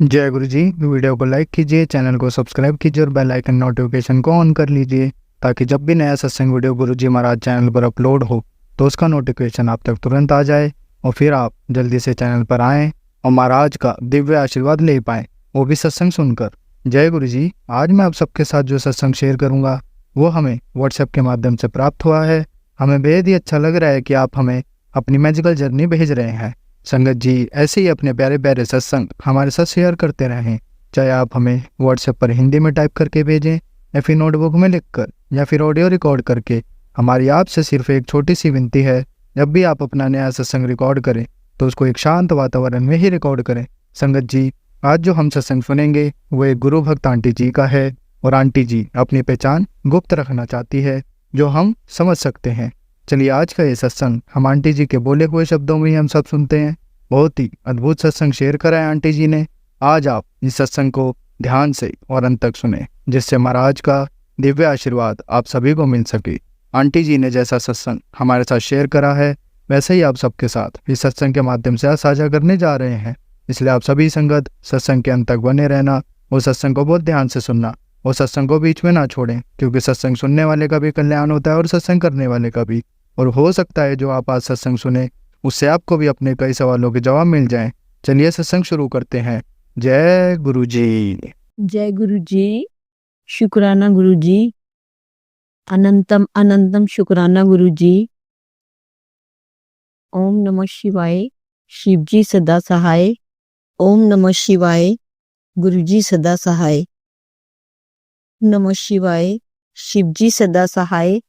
जय गुरु जी। वीडियो को लाइक कीजिए, चैनल को सब्सक्राइब कीजिए और बेल आइकन नोटिफिकेशन को ऑन कर लीजिए ताकि जब भी नया सत्संग वीडियो गुरु जी महाराज चैनल पर अपलोड हो तो उसका नोटिफिकेशन आप तक तुरंत आ जाए और फिर आप जल्दी से चैनल पर आएँ और महाराज का दिव्य आशीर्वाद ले पाएँ, वो भी सत्संग सुनकर। जय गुरु जी। आज मैं आप सबके साथ जो सत्संग शेयर करूँगा वो हमें व्हाट्सएप के माध्यम से प्राप्त हुआ है। हमें बेहद ही अच्छा लग रहा है कि आप हमें अपनी मैजिकल जर्नी भेज रहे हैं। संगत जी ऐसे ही अपने प्यारे प्यारे सत्संग हमारे साथ शेयर करते रहें, चाहे आप हमें व्हाट्सएप पर हिंदी में टाइप करके भेजें या फिर नोटबुक में लिखकर या फिर ऑडियो रिकॉर्ड करके। हमारी आपसे सिर्फ एक छोटी सी विनती है, जब भी आप अपना नया सत्संग रिकॉर्ड करें तो उसको एक शांत वातावरण में ही रिकॉर्ड करें। संगत जी आज जो हम सत्संग सुनेंगे वो एक गुरु भक्त आंटी जी का है और आंटी जी अपनी पहचान गुप्त रखना चाहती है, जो हम समझ सकते हैं। चलिए आज का ये सत्संग हम आंटी जी के बोले हुए शब्दों में ही हम सब सुनते हैं। बहुत ही अद्भुत सत्संग शेयर करा है आंटी जी ने। आज आप इस सत्संग को ध्यान से और अंत तक सुने, जिससे महाराज का दिव्य आशीर्वाद आप सभी को मिल सके। आंटी जी ने जैसा सत्संग हमारे साथ शेयर करा है वैसे ही आप सबके साथ इस सत्संग के माध्यम से साझा करने जा रहे हैं। इसलिए आप सभी संगत सत्संग के अंत तक बने रहना और सत्संग को बहुत ध्यान से सुनना और सत्संग को बीच में ना छोड़ें, क्योंकि सत्संग सुनने वाले का भी कल्याण होता है और सत्संग करने वाले का भी। और हो सकता है जो आप आज सत्संग सुने उससे आपको भी अपने कई सवालों के जवाब मिल जाएं। चलिए सत्संग शुरू करते हैं। जय गुरु जी। जय गुरु जी। शुक्राना गुरु जी। अनंतम अनंतम शुक्राना गुरु जी। ओम नमः शिवाय। शिव जी सदा सहाय। ओम नमः शिवाय। गुरु जी सदा सहाय। नमः शिवाय। शिव जी सदा सहाय।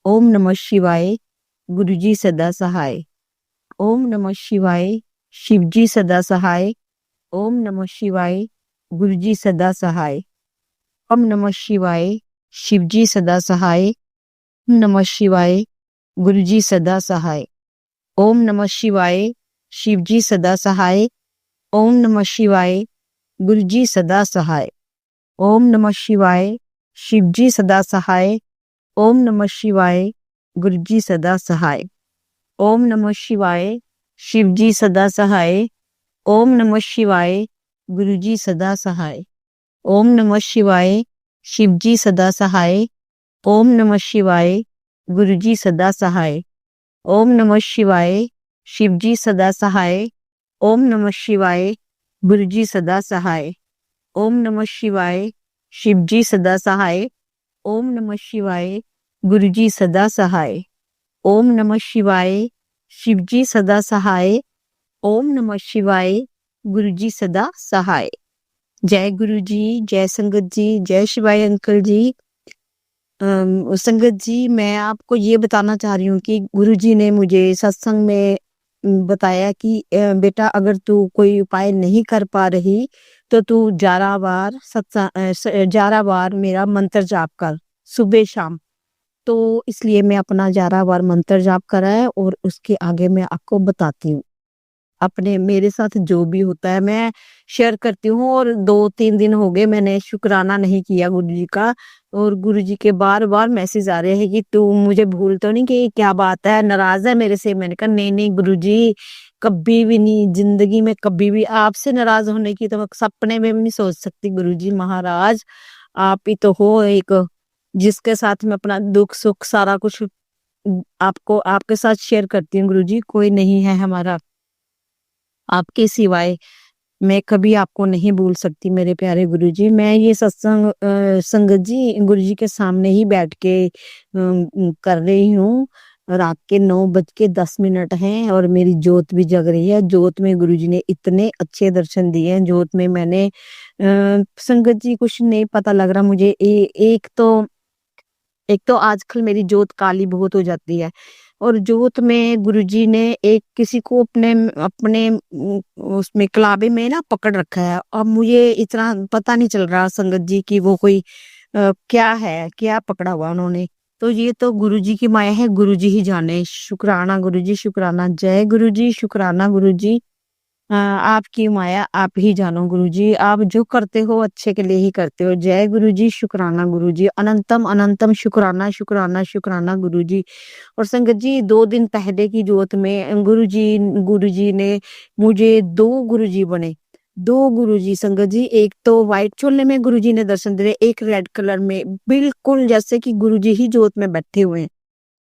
ओम नमः शिवाय। गुरु जी सदा सहाय। ओम नमः शिवाय। शिव जी सदा सहाय। ओम नमः शिवाय। गुरु जी सदा सहाय। ओम नमः शिवाय। शिव जी सदा सहाय। ओम नमः शिवाय। गुरु जी सदा सहाय। ओम नमः शिवाय। शिव जी सदा सहाय। ओम नमः शिवाय। गुरु जी सदा सहाय। ओम नमः शिवाय। शिव जी सदा सहाय। ओम नमः शिवाय। गुरु जी सदा सहाय। ओम नमः शिवाय। शिव जी सदा सहाय। ओम नमः शिवाय। गुरु जी सदा सहाय। ओम नमः शिवाय। शिव जी सदा सहाय। ओम नमः शिवाय। गुरु जी सदा सहाय। ओम नमः शिवाय। शिव जी सदा सहाय। ओम नमः शिवाय। गुरु जी सदा सहाय। ओम नमः शिवाय। शिव जी सदा सहाय। ओम नमः शिवाय। गुरु जी सदा सहाय। ओम नमः शिवाय। शिव जी सदा सहाय। ओम नमः शिवाय। गुरु जी सदा सहाय। जय गुरु जी। जय संगत जी। जय शिवाय अंकल जी। संगत जी मैं आपको ये बताना चाह रही हूँ कि गुरु जी ने मुझे सत्संग में बताया कि बेटा अगर तू कोई उपाय नहीं कर पा रही तो तू 11 बार 11 बार मेरा मंत्र जाप कर सुबह शाम। तो इसलिए मैं अपना 11 बार मंत्र जाप करा है और उसके आगे मैं आपको बताती हूँ। अपने मेरे साथ जो भी होता है मैं शेयर करती हूँ। और 2-3 दिन हो गए मैंने शुक्राना नहीं किया गुरु जी का, और गुरु जी के बार बार मैसेज आ रहे हैं कि तू मुझे भूल तो नहीं कि क्या बात है, नाराज है मेरे से। मैंने कहा नहीं नहीं गुरु जी, कभी भी नहीं, जिंदगी में कभी भी आपसे नाराज होने की तो मैं सपने में भी नहीं सोच सकती। गुरु जी महाराज आप ही तो हो एक जिसके साथ मैं अपना दुख सुख सारा कुछ आपको आपके साथ शेयर करती हूँ। गुरु जी कोई नहीं है हमारा आपके सिवाय, मैं कभी आपको नहीं भूल सकती मेरे प्यारे गुरु जी। मैं ये सत्संग संगत जी गुरु जी के सामने ही बैठ के कर रही हूँ। रात के 9:10 हैं और मेरी जोत भी जग रही है। जोत में गुरु जी ने इतने अच्छे दर्शन दिए हैं। जोत में मैंने संगत जी कुछ नहीं पता लग रहा मुझे। एक तो आजकल मेरी जोत काली बहुत हो जाती है, और जोत में गुरुजी ने एक किसी को अपने अपने उसमें कलाबे में ना पकड़ रखा है। अब मुझे इतना पता नहीं चल रहा संगत जी की वो कोई क्या है, क्या पकड़ा हुआ उन्होंने। तो ये तो गुरुजी की माया है, गुरुजी ही जाने। शुक्राना गुरुजी, शुक्राना। जय गुरुजी, शुक्राना गुरुजी। आपकी माया आप ही जानो गुरुजी, आप जो करते हो अच्छे के लिए ही करते हो। जय गुरुजी, शुक्राना गुरुजी। अनंतम अनंतम शुक्राना शुक्राना शुक्राना गुरुजी। और संगत जी 2 दिन पहले की जोत में गुरुजी ने मुझे 2 गुरुजी बने। दो गुरुजी संगत जी, एक तो व्हाइट चोले में गुरुजी ने दर्शन दे रहे, एक रेड कलर में, बिल्कुल जैसे कि गुरुजी ही जोत में बैठे हुए हैं।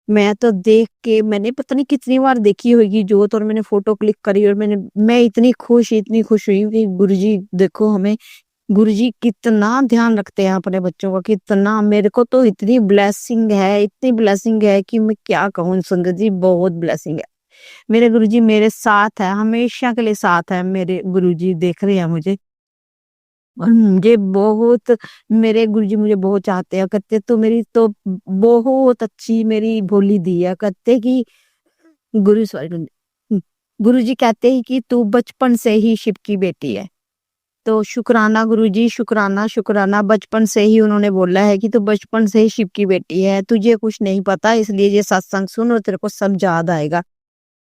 मैं तो देख के मैंने पता नहीं कितनी बार देखी होगी जोत, और मैंने फोटो क्लिक करी, और मैं इतनी खुश हुई कि गुरुजी देखो हमें, गुरुजी कितना ध्यान रखते हैं अपने बच्चों का, कितना मेरे को तो इतनी ब्लेसिंग है कि मैं क्या कहूँ संगत जी, बहुत ब्लेसिंग है। मेरे गुरुजी मेरे साथ है, हमेशा के लिए साथ है, मेरे गुरुजी देख रहे हैं मुझे, और मुझे बहुत, मेरे गुरुजी मुझे बहुत चाहते हैं, कहते तो मेरी तो बहुत अच्छी मेरी भोली दी है, कहते कि गुरु सॉरी गुरुजी कहते हैं कि तू बचपन से ही शिव की बेटी है। तो शुक्राना गुरुजी, शुक्राना शुक्राना, बचपन से ही उन्होंने बोला है कि तू बचपन से ही शिव की बेटी है, तुझे कुछ नहीं पता, इसलिए ये सत्संग सुन और तेरे को सब याद आएगा।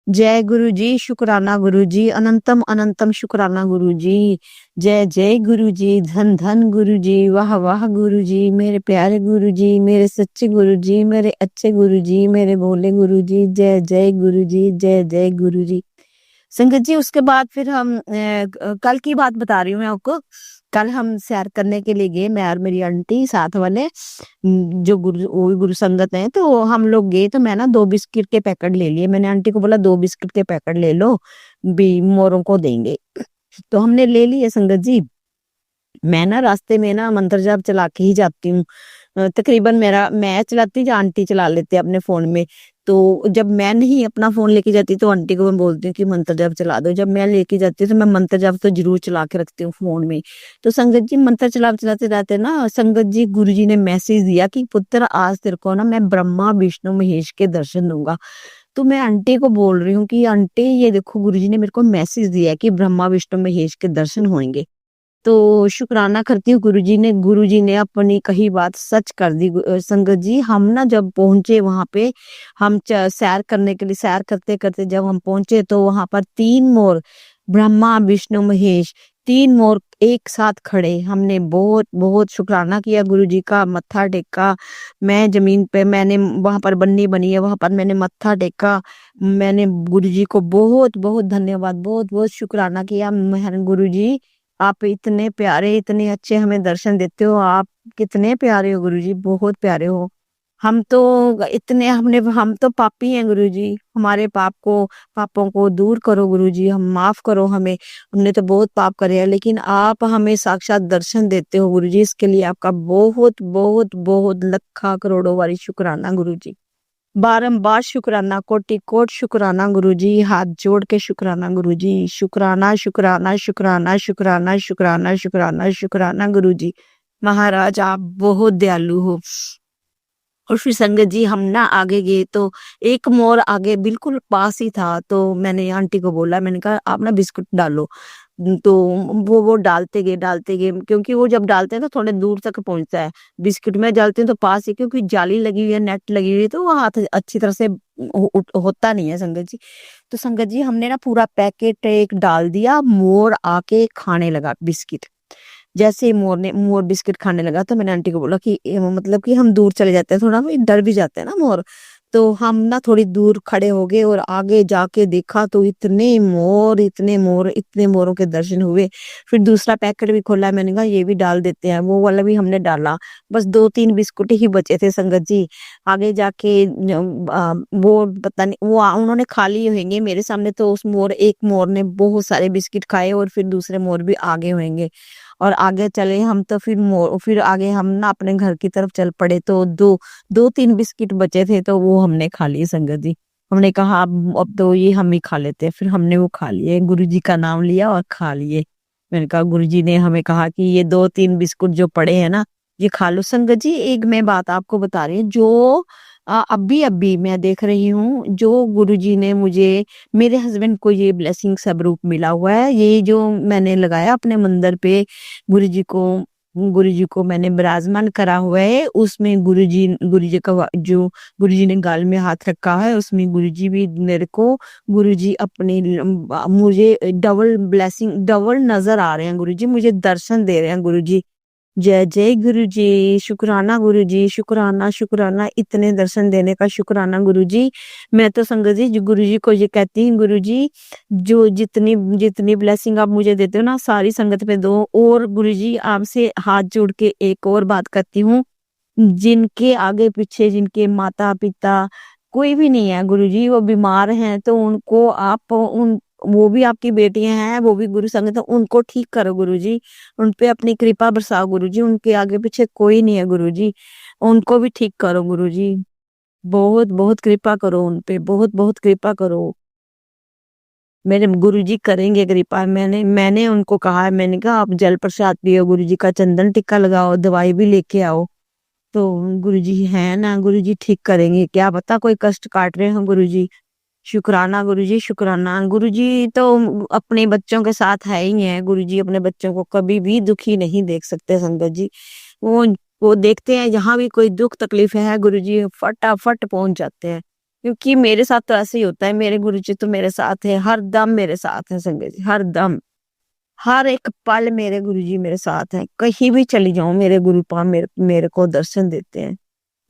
जय गुरुजी, शुक्राना गुरुजी, अनंतम अनंतम शुक्राना गुरुजी। जय जय गुरुजी, धन धन गुरुजी, वाह वाह गुरुजी, मेरे प्यारे गुरुजी, मेरे सच्चे गुरुजी, मेरे अच्छे गुरुजी, मेरे भोले गुरुजी, जय जय गुरुजी, जय जय गुरुजी। संगत जी उसके बाद फिर हम कल की बात बता रही हूँ मैं आपको। कल हम सैर करने के लिए गए, मैं और मेरी आंटी साथ वाले, जो गुरु वो भी गुरु संगत है, तो हम लोग गए, तो मैं ना 2 बिस्किट के पैकेट ले लिए, मैंने आंटी को बोला 2 बिस्किट के पैकेट ले लो, भी मोरों को देंगे। तो हमने ले लिए संगत जी। मैं ना रास्ते में ना मंत्र जाप चला के ही जाती हूँ, तकरीबन मेरा मैं चलाती हूँ या आंटी चला लेते हैं अपने फोन में। तो जब मैं नहीं अपना फोन लेके जाती तो आंटी को मैं बोलती हूँ कि मंत्र जाप चला दो, जब मैं लेके जाती हूँ तो मैं मंत्र जाप तो जरूर चला के रखती हूँ फोन में। तो संगत जी मंत्र चलाते रहते ना संगत जी, गुरु जी ने मैसेज दिया कि पुत्र आज तेरे को ना मैं ब्रह्मा विष्णु महेश के दर्शन दूंगा। तो मैं आंटी को बोल रही हूँ कि आंटी ये देखो गुरु जी ने मेरे को मैसेज दिया है कि ब्रह्मा विष्णु महेश के दर्शन होंगे। तो शुक्राना करती हूँ गुरुजी ने अपनी कही बात सच कर दी। संगत जी हम ना जब पहुंचे वहां पे, हम सैर करने के लिए सैर करते करते जब हम पहुंचे तो वहां पर 3 मोर, ब्रह्मा विष्णु महेश, 3 मोर एक साथ खड़े। हमने बहुत बहुत शुक्राना किया गुरुजी का, मत्था टेका। मैं जमीन पे, मैंने वहां पर बन्नी बनी है वहां पर मैंने मत्था टेका। मैंने गुरुजी को बहुत बहुत धन्यवाद, बहुत बहुत शुक्राना किया। गुरुजी आप इतने प्यारे, इतने अच्छे हमें दर्शन देते हो, आप कितने प्यारे हो गुरुजी, बहुत प्यारे हो। हम तो इतने हमने हम तो पापी हैं गुरुजी, हमारे पापों को दूर करो गुरुजी, हम माफ करो हमें, हमने तो बहुत पाप करे हैं, लेकिन आप हमें साक्षात दर्शन देते हो गुरुजी, इसके लिए आपका बहुत बहुत बहुत लखा करोड़ों बारी शुक्राना गुरुजी। बारंबार शुक्राना, कोटि कोट शुक्राना गुरुजी, हाथ जोड़ के शुक्राना गुरुजी, शुक्राना शुक्राना शुक्राना शुक्राना शुक्राना शुक्राना शुक्राना गुरुजी। महाराज आप बहुत दयालु हो। और फिर संगत जी हम ना आगे गए तो एक मोर आगे बिल्कुल पास ही था, तो मैंने आंटी को बोला, मैंने कहा आप ना बिस्कुट डालो। तो वो डालते गए, क्योंकि वो जब डालते हैं तो थोड़े दूर तक पहुंचता है, बिस्कुट में डालते हैं तो पास ही, क्योंकि जाली लगी हुई है, नेट लगी हुई है, तो वो हाथ अच्छी तरह से होता नहीं है संगत जी। तो संगत जी हमने ना पूरा पैकेट एक डाल दिया, मोर आके खाने लगा बिस्किट। जैसे ही मोर बिस्किट खाने लगा तो मैंने आंटी को बोला कि मतलब कि हम दूर चले जाते हैं, थोड़ा डर भी जाते हैं ना मोर। तो हम ना थोड़ी दूर खड़े हो गए और आगे जाके देखा तो इतने मोर, इतने मोर, इतने मोरों के दर्शन हुए। फिर दूसरा पैकेट भी खोला, मैंने कहा ये भी डाल देते हैं, वो वाला भी हमने डाला। बस 2-3 बिस्कुट ही बचे थे संगत जी। आगे जाके वो पता नहीं वो उन्होंने खा लिए होंगे मेरे सामने, तो उस एक मोर ने बहुत सारे बिस्किट खाए और फिर दूसरे मोर भी आगे होंगे। और आगे चले हम तो फिर आगे हम ना अपने घर की तरफ चल पड़े, तो 2-3 बिस्किट बचे थे तो वो हमने खा लिए संगत जी। हमने कहा अब तो ये हम ही खा लेते हैं, फिर हमने वो खा लिए, गुरुजी का नाम लिया और खा लिए। मैंने कहा गुरुजी ने हमें कहा कि ये 2-3 बिस्कुट जो पड़े हैं ना ये खा लो। संगत जी एक मैं बात आपको बता रही हूँ, जो अभी अभी मैं देख रही हूँ, जो गुरुजी ने मुझे, मेरे हस्बैंड को ये ब्लेसिंग स्वरूप मिला हुआ है, ये जो मैंने लगाया अपने मंदिर पे गुरुजी को मैंने विराजमान करा हुआ है, उसमें गुरुजी का जो गुरुजी ने गाल में हाथ रखा है उसमें गुरुजी भी मेरे को, गुरुजी अपने मुझे डबल ब्लेसिंग, डबल नजर आ रहे हैं गुरुजी, मुझे दर्शन दे रहे हैं गुरुजी। जय जय गुरु जी, शुक्राना गुरु जी, शुक्राना शुक्राना, इतने दर्शन देने का शुक्राना गुरु जी। मैं तो संगत जी गुरु जी को ये कहती हूँ, गुरु जी जो जितनी जितनी ब्लेसिंग आप मुझे देते हो ना, सारी संगत पे दो। और गुरु जी आपसे हाथ जोड़ के एक और बात करती हूँ, जिनके आगे पीछे जिनके माता पिता कोई भी नहीं है गुरु जी, वो बीमार हैं, तो उनको आप उन वो भी आपकी बेटियां हैं, वो भी गुरु संगत है, उनको ठीक करो गुरु जी, उन पे अपनी कृपा बरसाओ गुरु जी। उनके आगे पीछे कोई नहीं है गुरु जी, उनको भी ठीक करो गुरु जी। बहुत बहुत कृपा करो उन पे, बहुत बहुत कृपा करो। मेरे गुरु जी करेंगे कृपा। मैंने उनको कहा है, मैंने कहा आप जल प्रसाद पियो, गुरु जी का चंदन टिक्का लगाओ, दवाई भी लेके आओ। तो गुरुजी है ना, गुरुजी ठीक करेंगे, क्या पता कोई कष्ट काट रहे हो गुरुजी। शुक्राना गुरुजी, शुक्राना। गुरुजी तो अपने बच्चों के साथ है ही है, गुरुजी अपने बच्चों को कभी भी दुखी नहीं देख सकते संगत जी। वो वो देखते हैं जहां भी कोई दुख तकलीफ है गुरुजी फटाफट पहुंच जाते हैं। क्योंकि मेरे साथ तो ऐसे ही होता है, मेरे गुरुजी तो मेरे साथ है, हर दम मेरे साथ है संगत जी, हर दम हर एक पल मेरे गुरुजी मेरे साथ हैं। कहीं भी चली जाऊं मेरे गुरुपा मेरे को दर्शन देते हैं।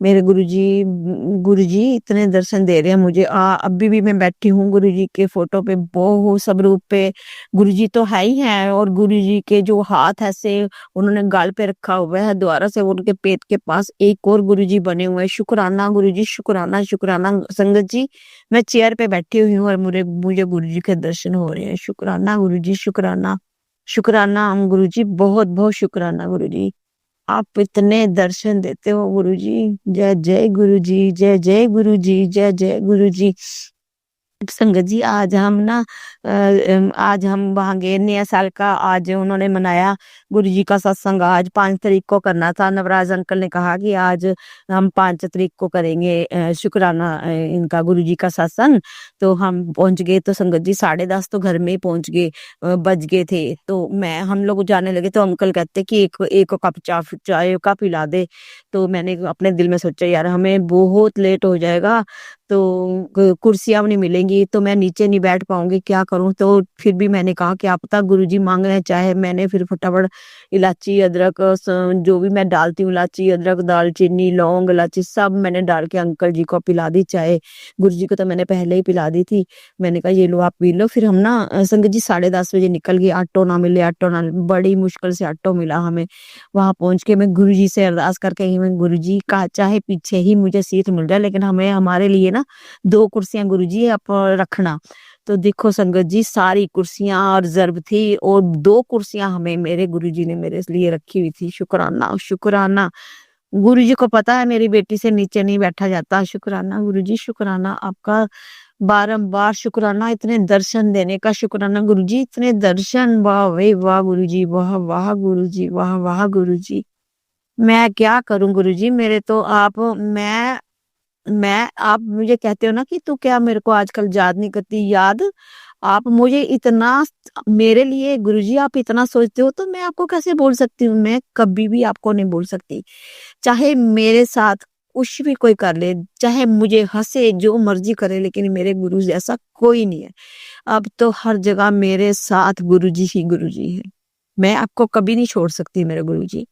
मेरे गुरुजी इतने दर्शन दे रहे हैं मुझे। अभी भी मैं बैठी हूँ गुरुजी के फोटो पे, बहुत सब रूप पे गुरुजी तो है ही है। और गुरुजी के जो हाथ ऐसे उन्होंने गाल पे रखा हुआ है, द्वारा से उनके पेट के पास एक और गुरुजी बने हुए हैं। शुक्राना गुरुजी, शुक्राना शुक्राना संगत जी। मैं चेयर पे बैठी हुई हूँ और मुझे मुझे गुरुजी के दर्शन हो रहे हैं। शुक्राना गुरुजी, शुक्राना शुक्राना हम गुरुजी, बहुत बहुत शुक्राना गुरुजी। आप इतने दर्शन देते हो गुरुजी। जय जय गुरुजी, जय जय गुरुजी, जय जय गुरुजी। संगत जी आज हम ना आज हम वहां गए, नया साल का आज उन्होंने मनाया। गुरुजी का सत्संग आज 5 तारीख को करना था। नवराज अंकल ने कहा कि आज हम 5 तारीख को करेंगे शुक्राना इनका गुरुजी का सत्संग। तो हम पहुंच गए, तो संगत जी 10:30 तो घर में ही पहुंच गए, बज गए थे। तो हम लोग जाने लगे, तो अंकल कहते कि एक एक कप चाय का पिला दे। तो मैंने अपने दिल में सोचा यार हमें बहुत लेट हो जाएगा, तो कुर्सियां नहीं मिलेंगी, तो मैं नीचे नहीं बैठ पाऊंगी, क्या करूं। तो फिर भी मैंने कहा क्या पता गुरुजी मांग रहे हैं चाहे। मैंने फिर फटाफट इलायची अदरक जो भी मैं डालती हूँ, इलायची अदरक दालचीनी लौंग इलायची सब मैंने डाल के अंकल जी को पिला दी चाय। गुरुजी को तो मैंने पहले ही पिला दी थी। मैंने कहा ये लो आप पी लो। फिर हम ना संगत जी 10:30 बजे निकल गए। ऑटो ना मिले, ऑटो ना, बड़ी मुश्किल से ऑटो मिला हमें। वहां पहुंच के मैं गुरुजी से अरदास करके आई, मैं गुरुजी का चाहे पीछे ही मुझे सीट मिल जाए, लेकिन हमें हमारे लिए ना 2 कुर्सियां गुरुजी आप रखना। तो देखो संगत जी सारी कुर्सियां रिजर्व थी, और 2 कुर्सियां हमें मेरे गुरुजी ने मेरे लिए रखी हुई थी। शुक्राना शुक्राना। गुरुजी को पता है मेरी बेटी से नीचे नहीं बैठा जाता। शुक्राना गुरुजी, शुक्राना आपका, बारंबार शुक्राना, इतने दर्शन देने का शुक्राना गुरुजी, इतने दर्शन, वाह वे वाह गुरुजी, वाह वाह गुरुजी, वाह वाह गुरुजी। मैं क्या करूं गुरुजी, मेरे तो आप मैं आप मुझे कहते हो ना कि तू क्या मेरे को आजकल याद नहीं करती, याद आप मुझे इतना, मेरे लिए गुरुजी आप इतना सोचते हो, तो मैं आपको कैसे बोल सकती हूँ। मैं कभी भी आपको नहीं बोल सकती, चाहे मेरे साथ कुछ भी कोई कर ले, चाहे मुझे हंसे जो मर्जी करे, लेकिन मेरे गुरु जैसा कोई नहीं है। अब तो हर जगह मेरे साथ गुरुजी ही गुरुजी है। मैं आपको कभी नहीं छोड़ सकती मेरे गुरुजी,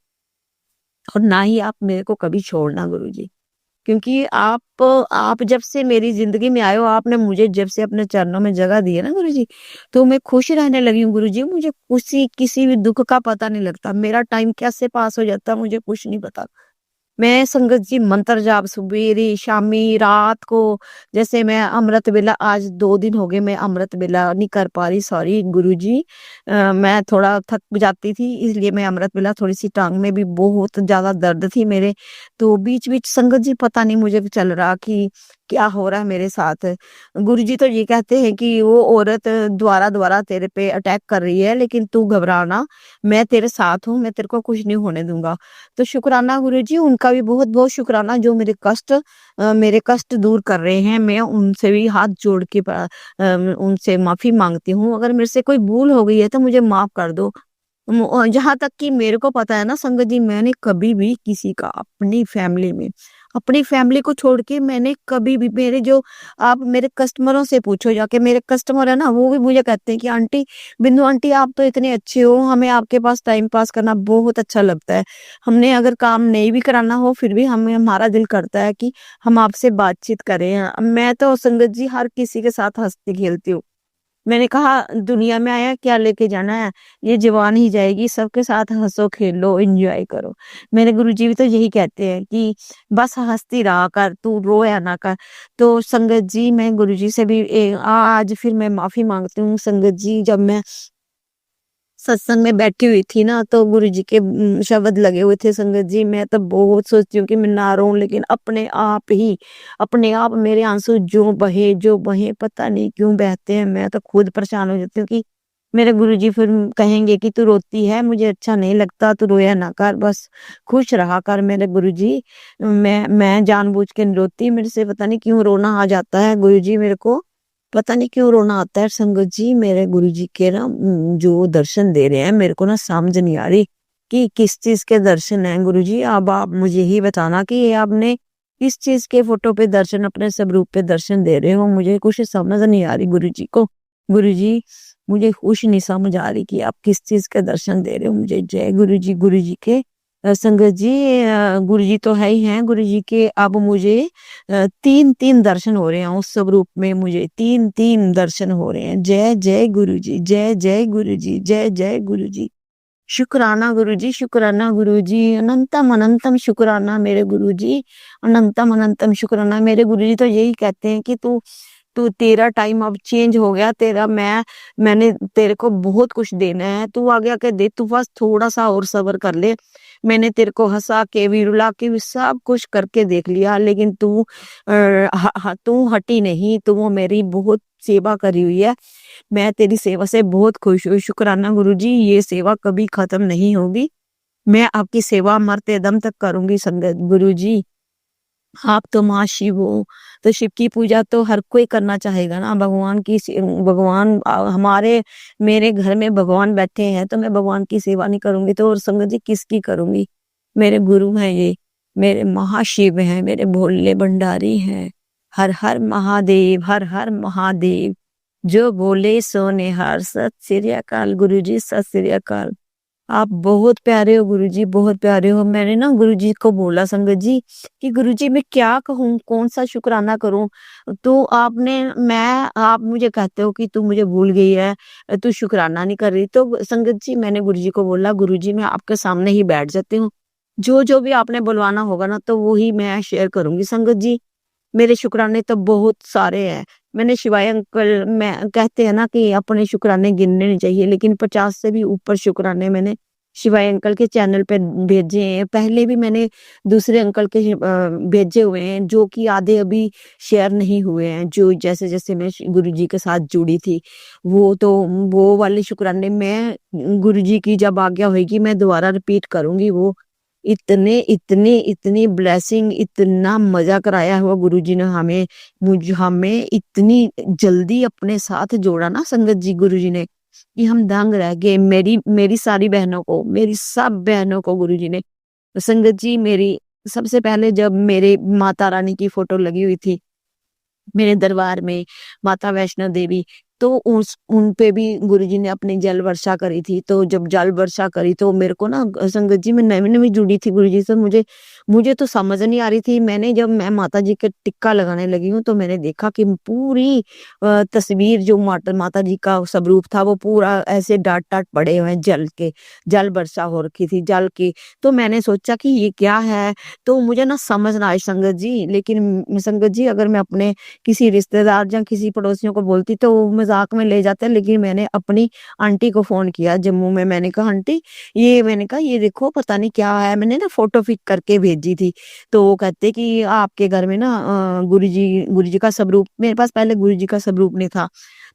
और ना ही आप मेरे को कभी छोड़ना गुरुजी। क्योंकि आप जब से मेरी जिंदगी में आए हो, आपने मुझे जब से अपने चरणों में जगह दी है ना गुरुजी, तो मैं खुश रहने लगी हूँ गुरुजी। मुझे किसी भी दुख का पता नहीं लगता, मेरा टाइम कैसे पास हो जाता है मुझे कुछ नहीं पता। मैं संगत जी मंत्र जाप सुबेरे शामी रात को, जैसे मैं अमृत वेला, आज 2 दिन हो गए मैं अमृत वेला नहीं कर पा रही, सॉरी गुरुजी। मैं थोड़ा थक जाती थी, इसलिए मैं अमृत वेला, थोड़ी सी टांग में भी बहुत ज्यादा दर्द थी मेरे। तो बीच बीच संगत जी पता नहीं मुझे भी चल रहा कि क्या हो रहा है मेरे साथ। गुरुजी तो ये कहते हैं कि वो औरत द्वारा द्वारा तेरे पे अटैक कर रही है, लेकिन तू घबराना, मैं तेरे साथ हूँ, मैं तेरे को कुछ नहीं होने दूंगा। तो शुक्राना गुरुजी, उनका भी बहुत बहुत शुक्राना जो मेरे कष्ट दूर कर रहे हैं। मैं उनसे भी हाथ जोड़ के उनसे माफी मांगती हूँ। अगर मेरे से कोई भूल हो गई है तो मुझे माफ कर दो। जहाँ तक कि मेरे को पता है ना संगत जी, मैंने कभी भी किसी का अपनी फैमिली को छोड़ के मैंने कभी भी, मेरे जो, आप मेरे कस्टमरों से पूछो जाके, मेरे कस्टमर है ना, वो भी मुझे कहते हैं कि आंटी, बिंदु आंटी आप तो इतने अच्छे हो, हमें आपके पास टाइम पास करना बहुत अच्छा लगता है। हमने अगर काम नहीं भी कराना हो फिर भी हमें, हमारा दिल करता है कि हम आपसे बातचीत करें। मैं तो संगत जी हर किसी के साथ हंसती खेलती हूँ। मैंने कहा दुनिया में आया क्या लेके जाना है, ये जवान ही जाएगी, सबके साथ हंसो खेलो एंजॉय करो। मेरे गुरुजी भी तो यही कहते हैं कि बस हंसती रहा कर, तू रोया ना कर। तो संगत जी मैं गुरुजी से भी आज फिर मैं माफी मांगती हूँ संगत जी। जब मैं सत्संग में बैठी हुई थी ना, तो गुरुजी के शब्द लगे हुए थे संगत जी, मैं तो बहुत सोचती हूँ कि मैं ना रोऊं, लेकिन अपने आप मेरे आंसू जो बहे पता नहीं क्यों बहते हैं। मैं तो खुद परेशान हो जाती हूँ कि मेरे गुरुजी फिर कहेंगे कि तू रोती है, मुझे अच्छा नहीं लगता, तू रोया ना कर, बस खुश रहा कर मेरे गुरुजी। मैं जानबूझ के नहीं रोती, मेरे से पता नहीं क्यों रोना आ जाता है गुरुजी, मेरे को पता नहीं क्यों रोना आता है संगत जी। मेरे गुरुजी के ना जो दर्शन दे रहे हैं, मेरे को ना समझ नहीं आ रही कि किस चीज के दर्शन हैं गुरुजी। अब आप मुझे ही बताना कि ये आपने किस चीज के फोटो पे दर्शन, अपने स्वरूप पे दर्शन दे रहे हो, मुझे कुछ समझ नहीं आ रही गुरुजी को। गुरुजी मुझे कुछ नहीं समझ आ रही कि आप किस चीज के दर्शन दे रहे हो मुझे। जय गुरुजी, गुरुजी के संगत जी, गुरुजी तो है ही हैं, गुरुजी के अब मुझे तीन तीन दर्शन हो रहे हैं उस स्वरूप में, मुझे तीन तीन दर्शन हो रहे हैं। जय जय गुरुजी, जय जय गुरुजी, जय जय गुरुजी। शुक्राना गुरुजी, शुक्राना गुरुजी, अनंतम अनंतम शुक्राना मेरे गुरुजी, अनंतम अनंतम शुक्राना। मेरे गुरुजी तो यही कहते हैं कि तू तू तेरा टाइम अब चेंज हो गया, तेरा मैंने तेरे को बहुत कुछ देना है, तू आगे आके दे, तू बस थोड़ा सा और सब्र कर ले। मैंने तेरे को हंसा के भी, रुला के भी, सब कुछ करके देख लिया, लेकिन तू हटी नहीं, तू मेरी बहुत सेवा करी हुई है। मैं तेरी सेवा से बहुत खुश हूँ। शुक्राना गुरुजी, ये सेवा कभी खत्म नहीं होगी, मैं आपकी सेवा मरते दम तक करूंगी संगत गुरुजी। आप तो माँ शिव हो, तो शिव की पूजा तो हर कोई करना चाहेगा ना, भगवान हमारे, मेरे घर में भगवान बैठे हैं, तो मैं भगवान की सेवा नहीं करूंगी तो और संगत जी किसकी करूंगी। मेरे गुरु हैं ये, मेरे महाशिव हैं, मेरे भोले भंडारी हैं। हर हर महादेव, हर हर महादेव, जो बोले सो निहार। सत श्री अकाल गुरुजी, सत श्री अकाल। आप बहुत प्यारे हो गुरुजी, बहुत प्यारे हो। मैंने ना गुरुजी को बोला संगत जी कि गुरुजी मैं क्या कहूँ, कौन सा शुक्राना करूं। तो आप मुझे कहते हो कि तू मुझे भूल गई है, तू शुक्राना नहीं कर रही। तो संगत जी मैंने गुरुजी को बोला, गुरुजी मैं आपके सामने ही बैठ जाती हूँ, जो जो भी आपने बुलवाना होगा ना तो वो ही मैं शेयर करूंगी संगत जी। मेरे शुक्राने तो बहुत सारे हैं। मैंने शिवाय अंकल, मैं कहते हैं ना कि अपने शुक्राने गिनने नहीं चाहिए, लेकिन 50 से भी ऊपर शुक्राने मैंने शिवाय अंकल के चैनल पे भेजे हैं। पहले भी मैंने दूसरे अंकल के भेजे हुए हैं, जो कि आधे अभी शेयर नहीं हुए हैं। जो जैसे जैसे मैं गुरुजी के साथ जुड़ी थी, वो तो वो वाले शुक्राने मैं, गुरुजी की जब आज्ञा होगी मैं दोबारा रिपीट करूंगी वो। इतने इतने इतनी ब्लेसिंग, इतना मजा कराया हुआ गुरुजी ने हमें इतनी जल्दी अपने साथ जोड़ा ना संगत जी गुरुजी ने, कि हम दंग रह गए। मेरी मेरी सारी बहनों को, मेरी सब बहनों को गुरुजी ने, संगत जी मेरी सबसे पहले जब मेरे माता रानी की फोटो लगी हुई थी मेरे दरबार में, माता वैष्णो देवी, तो उस उन पे भी गुरुजी ने अपनी जल वर्षा करी थी। तो जब जल वर्षा करी तो मेरे को ना संगत जी मैं नवी नवी जुड़ी थी गुरुजी से, मुझे मुझे तो समझ नहीं आ रही थी। जब मैं माता जी के टिक्का लगाने लगी हूँ तो मैंने देखा कि पूरी तस्वीर जो माता जी का स्वरूप था वो पूरा ऐसे डाट डाट पड़े हुए हैं जल के, जल वर्षा हो रखी थी जल की। तो मैंने सोचा कि ये क्या है, तो मुझे ना समझ ना आई संगत जी। लेकिन संगत जी अगर मैं अपने किसी रिश्तेदार या किसी पड़ोसियों को बोलती तो वो मजाक में ले जाते, लेकिन मैंने अपनी आंटी को फोन किया जम्मू में। मैंने कहा आंटी, मैंने कहा ये देखो पता नहीं क्या है, मैंने ना फोटो पिक करके भेजी थी। तो वो कहते कि आपके घर में ना गुरुजी का स्वरूप, मेरे पास पहले गुरुजी का स्वरूप नहीं था,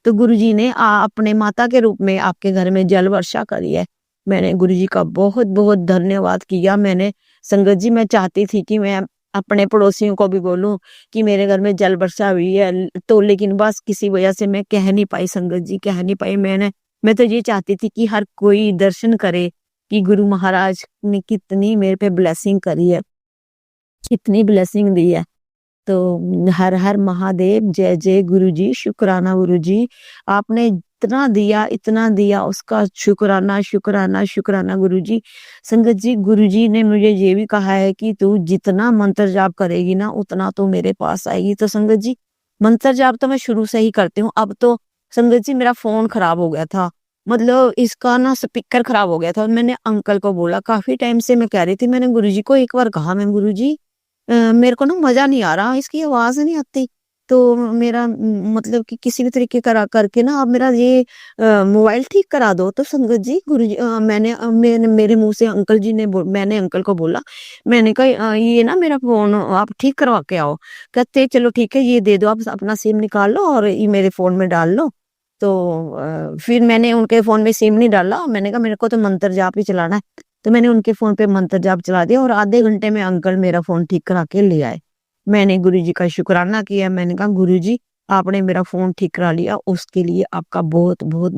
तो गुरुजी ने अपने माता के रूप में आपके घर में जल वर्षा करी है। मैंने गुरुजी का बहुत बहुत धन्यवाद किया। मैंने संगत जी मैं चाहती थी कि मैं अपने पड़ोसियों को भी बोलूं कि मेरे घर में जल वर्षा हुई है, तो लेकिन बस किसी वजह से मैं कह नहीं पाई संगत जी, कह नहीं पाई। मैंने मैं तो ये चाहती थी कि हर कोई दर्शन करे कि गुरु महाराज ने कितनी मेरे पे ब्लेसिंग करी है, कितनी ब्लेसिंग दी है। तो हर हर महादेव, जय जय गुरुजी, शुक्राना गुरुजी, आपने इतना दिया, उसका शुक्राना शुक्राना शुक्राना गुरुजी। संगत जी, गुरुजी ने मुझे ये भी कहा है कि तू जितना मंत्र जाप करेगी ना, उतना तो मेरे पास आएगी। तो संगत जी, मंत्र जाप तो मैं शुरू से ही करती हूँ। अब तो संगत जी मेरा फोन खराब हो गया था, मतलब इसका ना स्पीकर खराब हो गया था, और मैंने अंकल को बोला, काफी टाइम से मैं कह रही थी, मैंने गुरुजी को एक बार कहा, मैं गुरुजी मेरे को ना मजा नहीं आ रहा, इसकी आवाज नहीं आती, तो मेरा मतलब कि किसी भी तरीके करा करके ना आप मेरा ये मोबाइल ठीक करा दो। तो संगत जी, गुरुजी मैंने मेरे मुंह से अंकल जी ने मैंने अंकल को बोला, मैंने कहा ये ना मेरा फोन आप ठीक करवा के आओ। कहते चलो ठीक है, ये दे दो, आप अपना सिम निकाल लो और ये मेरे फोन में डाल लो। तो फिर मैंने उनके फोन में सिम नहीं डाला, मैंने कहा मेरे को तो मंत्र जाप ही चलाना है। तो मैंने उनके फोन पे मंत्र जाप चला दिया और आधे घंटे में अंकल मेरा फोन ठीक करा के ले आए। मैंने गुरुजी का शुक्राना किया, मैंने कहा गुरुजी आपने मेरा फोन ठीक करा लिया, उसके लिए आपका बहुत बहुत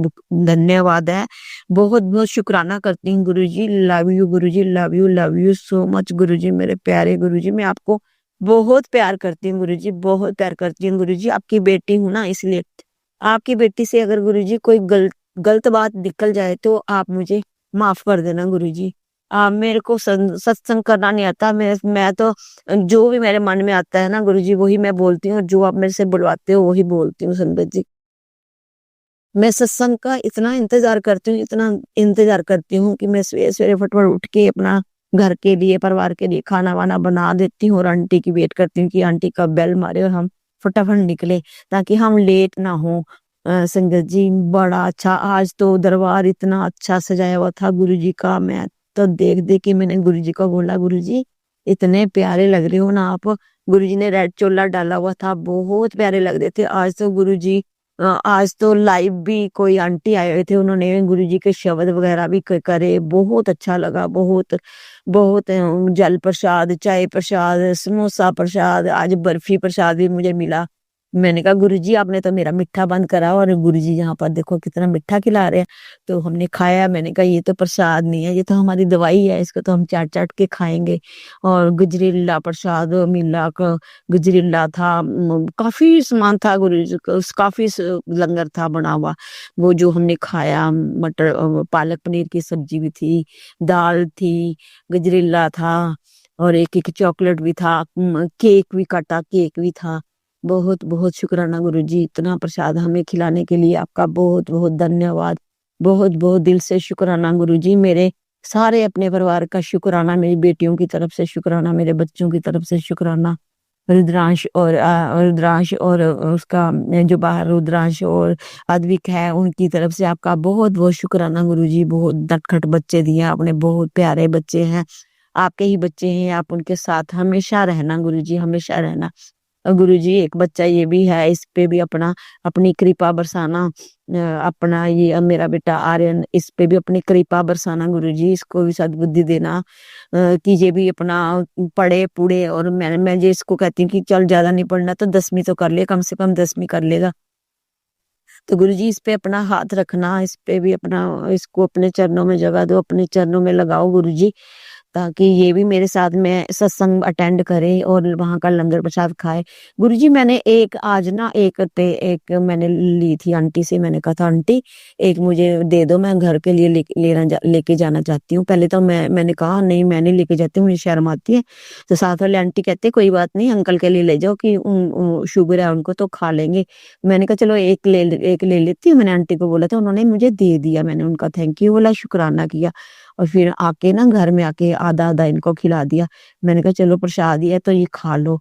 धन्यवाद है, बहुत बहुत शुक्राना करती हूँ गुरुजी। लव यू गुरुजी, लव यू सो मच गुरुजी, मेरे प्यारे गुरुजी। मैं आपको बहुत प्यार करती हूँ गुरुजी, बहुत प्यार करती हूँ गुरुजी। आपकी बेटी हूँ ना, इसलिए आपकी बेटी से अगर गुरुजी कोई गलत बात निकल जाए तो आप मुझे माफ कर देना गुरुजी। मेरे को सत्संग करना नहीं आता, मैं तो जो भी मेरे मन में आता है ना गुरुजी, वही मैं बोलती हूँ, जो आप मेरे से बुलवाते हो वही बोलती हूँ संगत जी। मैं सत्संग का इतना इंतजार करती हूँ, इतना इंतजार करती हूँ कि मैं सवेरे सवेरे फटफट उठ के अपना घर के लिए, परिवार के लिए खाना वाना बना देती हूँ और आंटी की वेट करती हूँ कि आंटी कब बेल मारे और हम फटाफट निकले, ताकि हम लेट ना हो। संगत जी, बड़ा अच्छा आज तो दरबार इतना अच्छा सजाया हुआ था गुरुजी का। मैं तो देख देख के मैंने गुरुजी को बोला, गुरुजी इतने प्यारे लग रहे हो ना आप। गुरुजी ने रेड चोला डाला हुआ था, बहुत प्यारे लग रहे थे आज तो गुरुजी। आज तो लाइव भी कोई आंटी आए हुए थे, उन्होंने गुरुजी के शब्द वगैरह भी करे, बहुत अच्छा लगा, बहुत बहुत जल प्रसाद, चाय प्रसाद, समोसा प्रसाद, आज बर्फी प्रसाद भी मुझे मिला। मैंने कहा गुरुजी आपने तो मेरा मीठा बंद करा, और गुरुजी यहाँ पर देखो कितना मीठा खिला रहे हैं। तो हमने खाया, मैंने कहा ये तो प्रसाद नहीं है, ये तो हमारी दवाई है, इसको तो हम चाट चाट के खाएंगे। और गजरेला प्रसाद मिला, गजरेला था, काफी सामान था गुरुजी का, काफी लंगर था बना हुआ। वो जो हमने खाया, मटर पालक पनीर की सब्जी भी थी, दाल थी, गजरेला था, और एक एक चॉकलेट भी था, केक भी काटा, केक भी था। बहुत बहुत शुक्राना गुरुजी, इतना प्रसाद हमें खिलाने के लिए आपका बहुत बहुत धन्यवाद, बहुत बहुत दिल से शुक्राना गुरुजी। मेरे सारे अपने परिवार का शुक्राना, मेरी बेटियों की तरफ से शुक्राना, मेरे बच्चों की तरफ से शुक्राना, रुद्रांश और उसका जो बाहर रुद्रांश और अद्विक है, उनकी तरफ से आपका बहुत बहुत शुक्राना गुरुजी। बहुत नटखट बच्चे दिए आपने, बहुत प्यारे बच्चे हैं, आपके ही बच्चे हैं, आप उनके साथ हमेशा रहना गुरुजी, हमेशा रहना। गुरुजी एक बच्चा ये भी है, इस पे भी अपनी कृपा बरसाना। अपना ये मेरा बेटा आर्यन, इस पे भी अपनी कृपा बरसाना गुरुजी, इसको भी सद्बुद्धि देना कि ये भी अपना पढ़े पुढ़े। और मैं ये इसको कहती हूँ कि चल ज्यादा नहीं पढ़ना तो 10वीं तो कर ले, कम से कम 10वीं कर लेगा। तो गुरुजी इस पे अपना हाथ रखना, इस पे भी अपना, इसको अपने चरणों में जगह दो, अपने चरणों में लगाओ गुरुजी, ताकि ये भी मेरे साथ में सत्संग अटेंड करे और वहां का लंगर प्रसाद खाए। गुरुजी मैंने एक आज ना एक मैंने ली थी आंटी से, मैंने कहा था आंटी एक मुझे दे दो, मैं घर के लिए लेके जाना चाहती हूँ। पहले तो मैंने कहा नहीं मैं नहीं लेके जाती हूँ, मुझे शर्म आती है। तो साथ वाले आंटी कहते कोई बात नहीं अंकल के लिए ले जाओ, कि शुगर है उनको तो खा लेंगे। मैंने कहा चलो एक ले लेती हूँ, मैंने आंटी को बोला था, उन्होंने मुझे दे दिया, मैंने उनका थैंक यू बोला, शुक्राना किया, और फिर आके ना घर में आके आधा आधा इनको खिला दिया। मैंने कहा चलो प्रसाद ही है तो ये खा लो।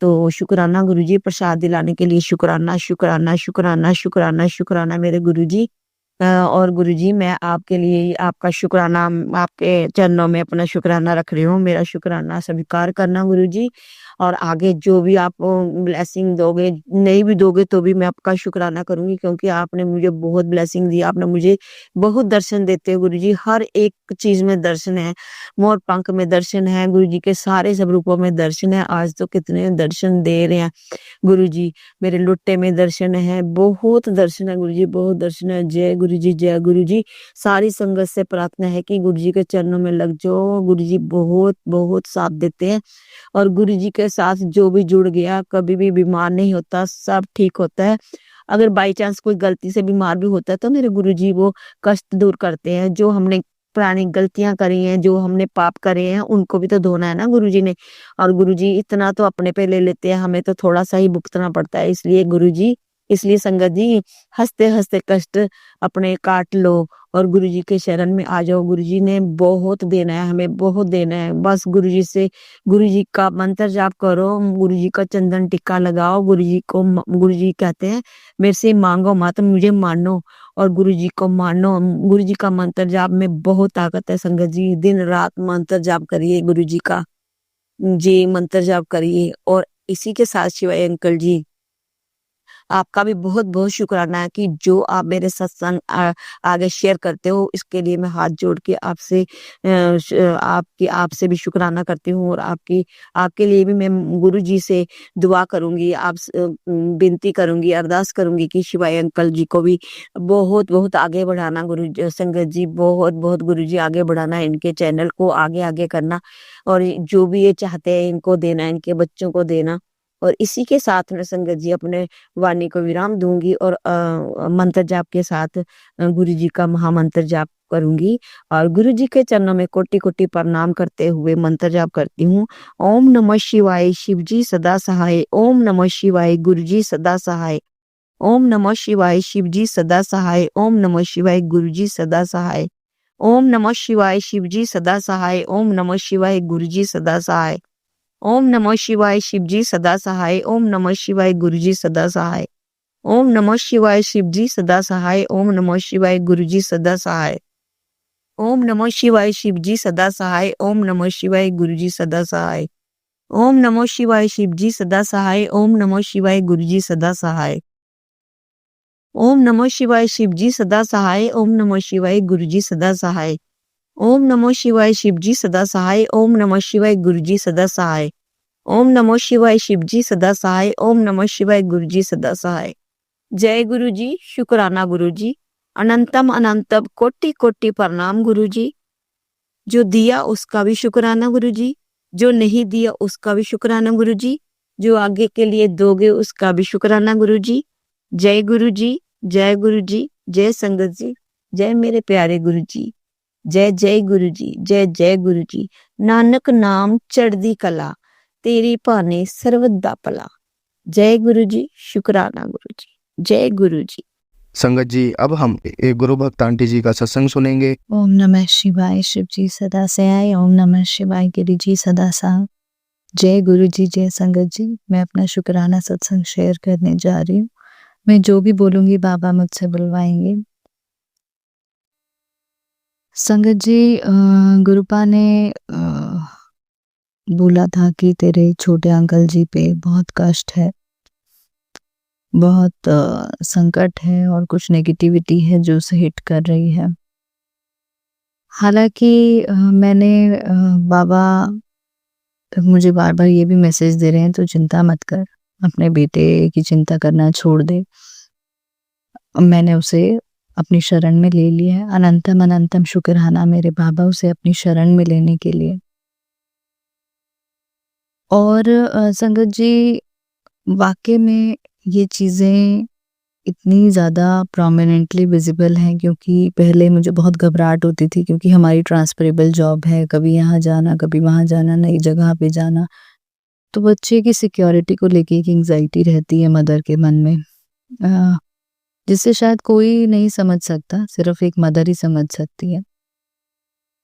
तो शुक्राना गुरुजी, प्रसाद दिलाने के लिए शुक्राना शुक्राना शुक्राना शुक्राना शुक्राना मेरे गुरुजी। और गुरुजी मैं आपके लिए आपका शुक्राना, आपके चरणों में अपना शुक्राना रख रही हूँ, मेरा शुक्राना स्वीकार करना गुरुजी। और आगे जो भी आप ब्लेसिंग दोगे, नहीं भी दोगे तो भी मैं आपका शुक्राना करूंगी, क्योंकि आपने मुझे बहुत ब्लेसिंग दी, आपने मुझे बहुत दर्शन देते हो गुरुजी, हर एक चीज में दर्शन है, मोर पंख में दर्शन है गुरुजी के, सारे सब रूपों में दर्शन है। आज तो कितने दर्शन दे रहे हैं गुरुजी, मेरे लुट्टे में दर्शन है, बहुत दर्शन है गुरुजी, बहुत दर्शन है। जय गुरु गुरुजी, जय गुरुजी। सारी संगत से प्रार्थना है कि गुरुजी के चरणों में लग जाओ। गुरुजी बहुत साथ देते हैं और गुरुजी के साथ जो भी जुड़ गया कभी भी बीमार नहीं होता, सब ठीक होता है। अगर बाई चांस कोई गलती से बीमार भी होता है तो मेरे गुरुजी वो कष्ट दूर करते हैं। जो हमने पुरानी गलतियां करी हैं, जो हमने पाप करे हैं, उनको भी तो धोना है ना गुरुजी ने। और गुरुजी इतना तो अपने पे ले लेते हैं, हमें तो थोड़ा सा ही भुगतना पड़ता है। इसलिए संगत जी, हंसते हंसते कष्ट अपने काट लो और गुरुजी के शरण में आ जाओ। गुरुजी ने बहुत देना है, हमें बहुत देना है। बस गुरुजी का मंत्र जाप करो, गुरुजी का चंदन टिक्का लगाओ। गुरुजी कहते हैं मेरे से मांगो मत, मुझे मानो और गुरुजी को मानो। गुरुजी का मंत्र जाप में बहुत ताकत है संगत जी। दिन रात मंत्र जाप करिए, गुरुजी का जी मंत्र जाप करिए। और इसी के साथ शिवाय अंकल जी, आपका भी बहुत बहुत शुक्राना है कि जो आप मेरे सत्संग आगे शेयर करते हो, इसके लिए मैं हाथ जोड़ के आपसे भी शुक्राना करती हूँ। और आपके लिए भी मैं गुरुजी से दुआ करूंगी, विनती करूंगी, अरदास करूंगी कि शिवाय अंकल जी को भी बहुत बहुत आगे बढ़ाना। संगत जी, बहुत बहुत गुरुजी आगे बढ़ाना, इनके चैनल को आगे आगे करना और जो भी ये चाहते हैं इनको देना, इनके बच्चों को देना। और इसी के साथ में संगत जी अपने वाणी को विराम दूंगी और मंत्र जाप के साथ गुरु जी का महामंत्र जाप करूंगी। और गुरु जी के चरणों में कोटि कोटि प्रणाम करते हुए मंत्र जाप करती हूँ। ओम नमः शिवाय, शिव जी सदा सहाय। ओम नमः शिवाय, गुरु जी सदा सहाय। ओम नमः शिवाय, शिव जी सदा सहाय। ओम नमः शिवाय, गुरु जी सदा सहाय। ओम नमः शिवाय, शिव जी सदा सहाय। ओम नमः शिवाय, गुरु जी सदा सहाय। ओम नमः शिवाय, शिव जी सदा सहाय। ओम नमः शिवाय, गुरु जी सदा सहाय। ओम नमः शिवाय, शिव जी सदा सहाय। ओम नमः शिवाय, गुरु जी सदा सहाय। ओम नमः शिवाय, शिव जी सदा सहाय। ओम नमः शिवाय, गुरु जी सदा सहाय। ओम नमः शिवाय, शिव जी सदा सहाय। ओम नमः शिवाय, गुरु जी सदा सहाय। ओम नमः शिवाय, शिव जी सदा सहाय। ओम नमः शिवाय, गुरु जी सदा सहाय। ओम नमः शिवाय, शिव जी सदा सहाय। ओम नमः शिवाय, गुरु जी सदा सहाय। ओम नमः शिवाय, शिव जी सदा सहाय। ओम नमः शिवाय, गुरु जी सदा सहाय। जय गुरु जी, शुक्राना गुरु जी। अनंतम अनंतम कोटि कोटि प्रणाम गुरु जी। जो दिया उसका भी शुक्राना गुरु जी, जो नहीं दिया उसका भी शुक्राना गुरु जी, जो आगे के लिए दोगे उसका भी शुक्राना गुरु जी। जय गुरु जी, जय गुरु जी, जय संगत जी, जय मेरे प्यारे गुरु जी। जय जय गुरु जी, जय जय गुरु जी। नानक नाम चढ़दी कला, तेरी भाने सर्वदा भला। जय गुरु जी, शुक्राना गुरु जी। जय गुरु जी। संगत जी, अब हम एक गुरु भक्त आंटी जी का सत्संग सुनेंगे। ओम नमः शिवाय, शिव जी सदा से आए। ओम नमः शिवाय, गिरि जी सदा साथ। जय गुरु जी, जय संगत जी। मैं अपना शुक्राना सत्संग शेयर करने जा रही हूँ। मैं जो भी बोलूंगी बाबा मुझसे बुलवाएंगे। संगत जी, गुरुपा ने बोला था कि तेरे छोटे अंकल जी पे बहुत कष्ट है, बहुत संकट है और कुछ नेगेटिविटी है जो उसे हिट कर रही है। हालांकि मैंने बाबा मुझे बार बार ये भी मैसेज दे रहे हैं, तो चिंता मत कर, अपने बेटे की चिंता करना छोड़ दे। मैंने उसे अपनी शरण में ले लिया है। अनंतम अनंतम शुक्राना मेरे बाबा उसे अपनी शरण में लेने के लिए। और संगत जी, वाकई में ये चीज़ें इतनी ज़्यादा प्रोमिनेंटली विजिबल हैं क्योंकि पहले मुझे बहुत घबराहट होती थी, क्योंकि हमारी ट्रांसफरेबल जॉब है, कभी यहाँ जाना कभी वहाँ जाना, नई जगह पे जाना, तो बच्चे की सिक्योरिटी को लेके एक एंग्जाइटी रहती है मदर के मन में, जिसे शायद कोई नहीं समझ सकता, सिर्फ एक मदर ही समझ सकती है।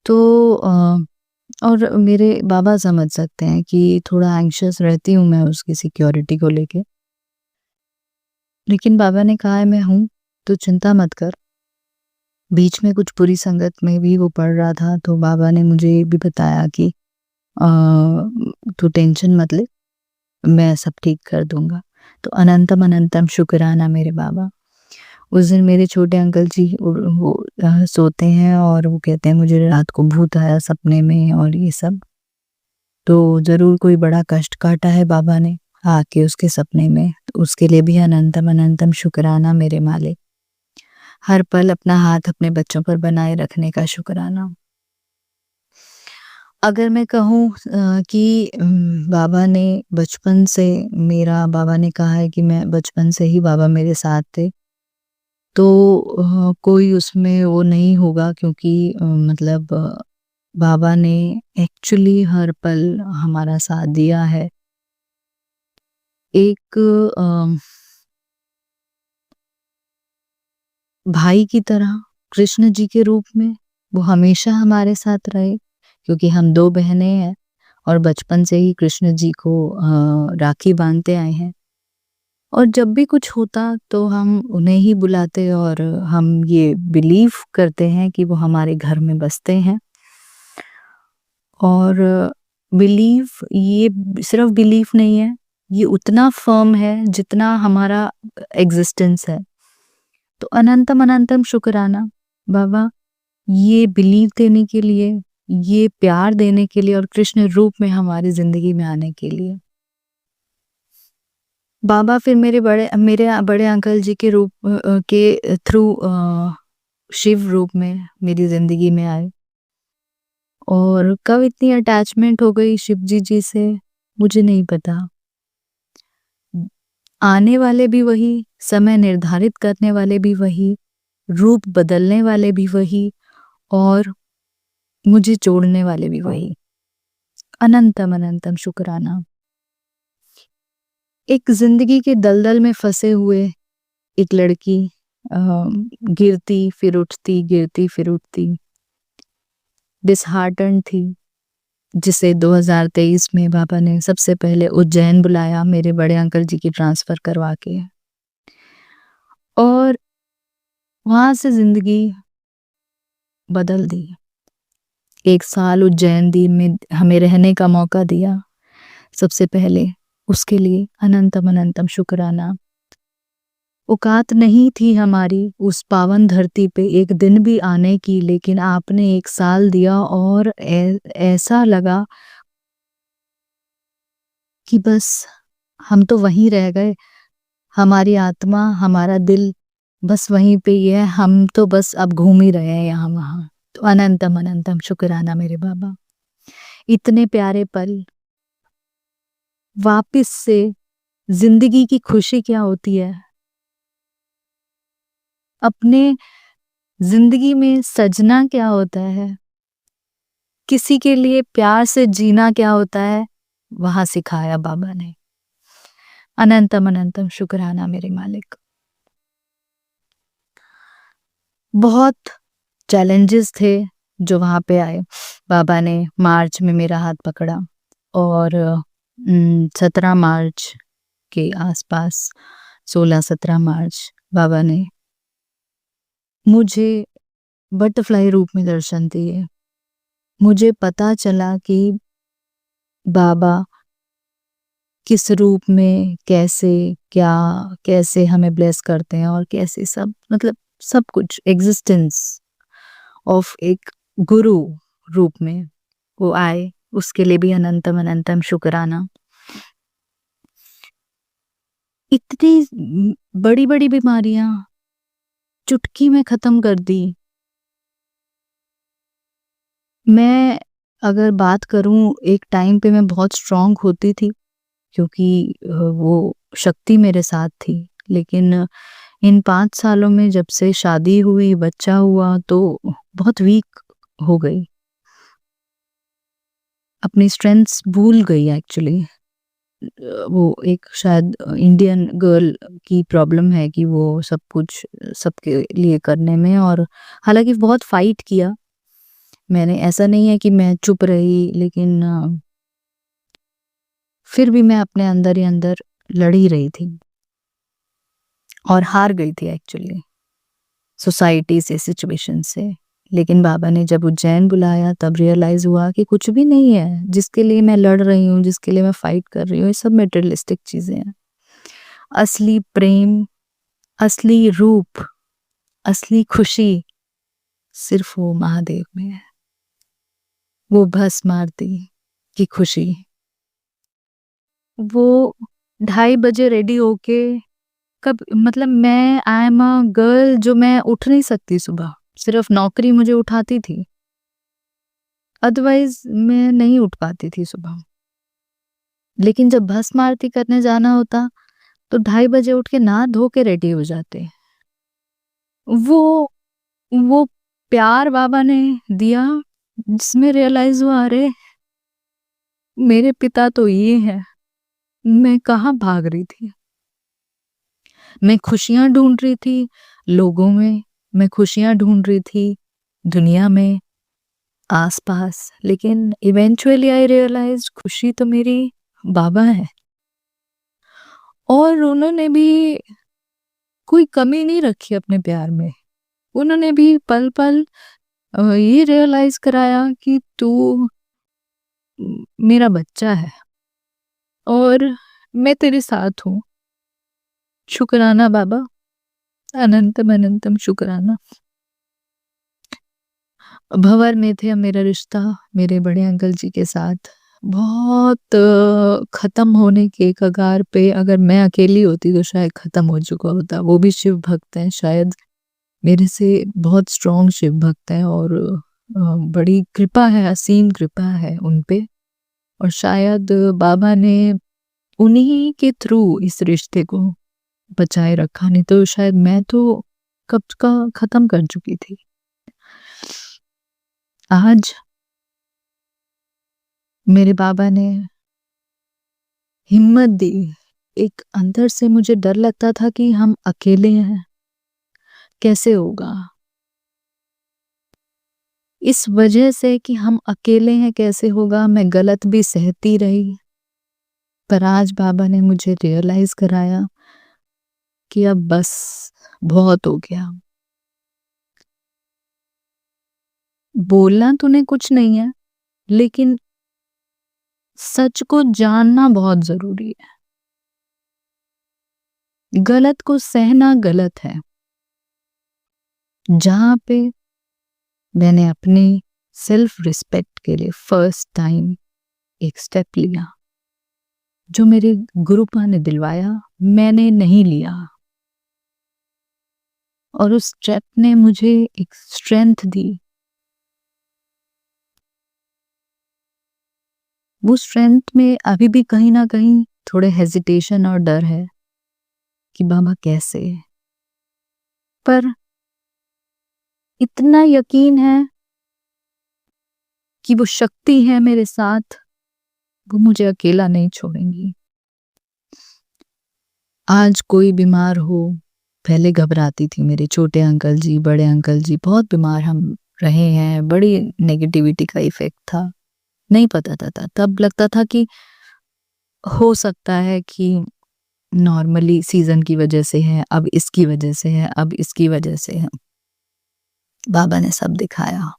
तो और मेरे बाबा समझ सकते हैं कि थोड़ा एंग्शियस रहती हूँ मैं उसकी सिक्योरिटी को लेके। लेकिन बाबा ने कहा है मैं हूँ तो चिंता मत कर। बीच में कुछ बुरी संगत में भी वो पड़ रहा था, तो बाबा ने मुझे ये भी बताया कि तू टेंशन मत ले, मैं सब ठीक कर दूंगा। तो अनंतम अनंतम शुक्राना मेरे बाबा। उस दिन मेरे छोटे अंकल जी वो सोते हैं और वो कहते हैं मुझे रात को भूत आया सपने में और ये सब। तो ज़रूर कोई बड़ा कष्ट काटा है बाबा ने आके उसके सपने में, तो उसके लिए भी अनंतम अनंतम शुक्राना मेरे मालिक। हर पल अपना हाथ अपने बच्चों पर बनाए रखने का शुक्राना। अगर मैं कहूँ कि बाबा ने बचपन से बाबा ने कहा है कि मैं बचपन से ही बाबा मेरे साथ थे, तो कोई उसमें वो नहीं होगा, क्योंकि मतलब बाबा ने एक्चुअली हर पल हमारा साथ दिया है। एक भाई की तरह, कृष्ण जी के रूप में वो हमेशा हमारे साथ रहे, क्योंकि हम 2 बहनें हैं और बचपन से ही कृष्ण जी को राखी बांधते आए हैं। और जब भी कुछ होता तो हम उन्हें ही बुलाते, और हम ये बिलीव करते हैं कि वो हमारे घर में बसते हैं। और बिलीव, ये सिर्फ बिलीव नहीं है, ये उतना फर्म है जितना हमारा एग्जिस्टेंस है। तो अनंतम अनंतम शुक्राना बाबा, ये बिलीव देने के लिए, ये प्यार देने के लिए और कृष्ण रूप में हमारी जिंदगी में आने के लिए। बाबा फिर मेरे बड़े अंकल जी के रूप के थ्रू शिव रूप में मेरी जिंदगी में आए। और कब इतनी अटैचमेंट हो गई शिव जी से, मुझे नहीं पता। आने वाले भी वही, समय निर्धारित करने वाले भी वही, रूप बदलने वाले भी वही, और मुझे जोड़ने वाले भी वही। अनंतम अनंतम शुक्राना। एक जिंदगी के दलदल में फंसे हुए एक लड़की, गिरती फिर उठती, गिरती फिर उठती, डिसहार्टन थी, जिसे 2023 में बाबा ने सबसे पहले उज्जैन बुलाया मेरे बड़े अंकल जी की ट्रांसफर करवा के, और वहां से जिंदगी बदल दी। 1 साल उज्जैन दी में हमें रहने का मौका दिया, सबसे पहले उसके लिए अनंतम अनंतम शुक्राना। औकात नहीं थी हमारी उस पावन धरती पे एक दिन भी आने की, लेकिन आपने 1 साल दिया, और ऐसा लगा कि बस हम तो वहीं रह गए, हमारी आत्मा, हमारा दिल बस वहीं पे ही है, हम तो बस अब घूम ही रहे हैं यहाँ वहाँ। तो अनंतम अनंतम शुक्राना मेरे बाबा। इतने प्यारे पल, वापस से जिंदगी की खुशी क्या होती है, अपने जिंदगी में सजना क्या होता है, किसी के लिए प्यार से जीना क्या होता है, वहां सिखाया बाबा ने। अनंतम अनंतम शुक्राना मेरे मालिक। बहुत चैलेंजेस थे जो वहां पे आए। बाबा ने मार्च में मेरा हाथ पकड़ा, और 17 मार्च के आसपास, 16-17 मार्च, बाबा ने मुझे बटरफ्लाई रूप में दर्शन दिए। मुझे पता चला कि बाबा किस रूप में, कैसे, क्या, कैसे हमें ब्लेस करते हैं, और कैसे सब, मतलब सब कुछ एग्जिस्टेंस ऑफ एक गुरु रूप में वो आए। उसके लिए भी अनंतम अनंतम शुक्राना। इतनी बड़ी बड़ी बीमारियां चुटकी में खत्म कर दी। मैं अगर बात करूं, एक टाइम पे मैं बहुत स्ट्रांग होती थी, क्योंकि वो शक्ति मेरे साथ थी, लेकिन इन 5 सालों में जब से शादी हुई, बच्चा हुआ, तो बहुत वीक हो गई, अपनी स्ट्रेंथ्स भूल गई एक्चुअली। वो एक शायद इंडियन गर्ल की प्रॉब्लम है कि वो सब कुछ सबके लिए करने में, और हालांकि बहुत फाइट किया मैंने, ऐसा नहीं है कि मैं चुप रही, लेकिन फिर भी मैं अपने अंदर ही अंदर लड़ ही रही थी, और हार गई थी एक्चुअली सोसाइटी से, सिचुएशन से। लेकिन बाबा ने जब उज्जैन बुलाया, तब रियलाइज हुआ कि कुछ भी नहीं है जिसके लिए मैं लड़ रही हूँ, जिसके लिए मैं फाइट कर रही हूँ, ये सब मेटेरियलिस्टिक चीजें हैं। असली प्रेम, असली रूप, असली खुशी सिर्फ वो महादेव में है। वो भस्म आरती की खुशी, वो 2:30 बजे रेडी होके कब मतलब मैं आई एम अ गर्ल जो मैं उठ नहीं सकती सुबह, सिर्फ नौकरी मुझे उठाती थी, अदरवाइज मैं नहीं उठ पाती थी सुबह। लेकिन जब भस्म आरती करने जाना होता तो 2:30 बजे उठ के नहा धो के रेडी हो जाते। वो वो प्यार बाबा ने दिया जिसमें रियलाइज हुआ, अरे मेरे पिता तो ये है, मैं कहाँ भाग रही थी। मैं खुशियां ढूंढ रही थी लोगों में, मैं खुशियां ढूंढ रही थी दुनिया में, आसपास, लेकिन इवेंचुअली आई रियलाइज खुशी तो मेरी बाबा है। और उन्होंने भी कोई कमी नहीं रखी अपने प्यार में। उन्होंने भी पल पल ये रियलाइज कराया कि तू मेरा बच्चा है और मैं तेरे साथ हूँ। शुक्राना बाबा, अनंतम अनंतम शुक्राना। भंवर में थे मेरा रिश्ता मेरे बड़े अंकल जी के साथ, बहुत खत्म होने के कगार पे। अगर मैं अकेली होती तो शायद खत्म हो चुका होता। वो भी शिव भक्त हैं, शायद मेरे से बहुत स्ट्रॉन्ग शिव भक्त हैं, और बड़ी कृपा है, असीम कृपा है उन पे। और शायद बाबा ने उन्हीं के थ्रू इस रिश्ते को बचाए रखा, नहीं तो शायद मैं तो कब का खत्म कर चुकी थी। आज मेरे बाबा ने हिम्मत दी। एक अंदर से मुझे डर लगता था कि हम अकेले हैं, कैसे होगा, इस वजह से कि हम अकेले हैं कैसे होगा, मैं गलत भी सहती रही। पर आज बाबा ने मुझे रियलाइज कराया कि अब बस बहुत हो गया। बोलना तूने कुछ नहीं है, लेकिन सच को जानना बहुत जरूरी है। गलत को सहना गलत है। जहां पे मैंने अपनी सेल्फ रिस्पेक्ट के लिए फर्स्ट टाइम एक स्टेप लिया, जो मेरे गुरुपा ने दिलवाया, मैंने नहीं लिया, और उस स्टेप ने मुझे एक स्ट्रेंथ दी। वो स्ट्रेंथ में अभी भी कहीं ना कहीं थोड़े हेजिटेशन और डर है कि बाबा कैसे, पर इतना यकीन है कि वो शक्ति है मेरे साथ, वो मुझे अकेला नहीं छोड़ेंगी। आज कोई बीमार हो, पहले घबराती थी, मेरे छोटे अंकल जी, बड़े अंकल जी बहुत बीमार हम रहे हैं, बड़ी नेगेटिविटी का इफेक्ट था, नहीं पता था। तब लगता था कि हो सकता है कि नॉर्मली सीजन की वजह से है, अब इसकी वजह से है, अब इसकी वजह से है। बाबा ने सब दिखाया,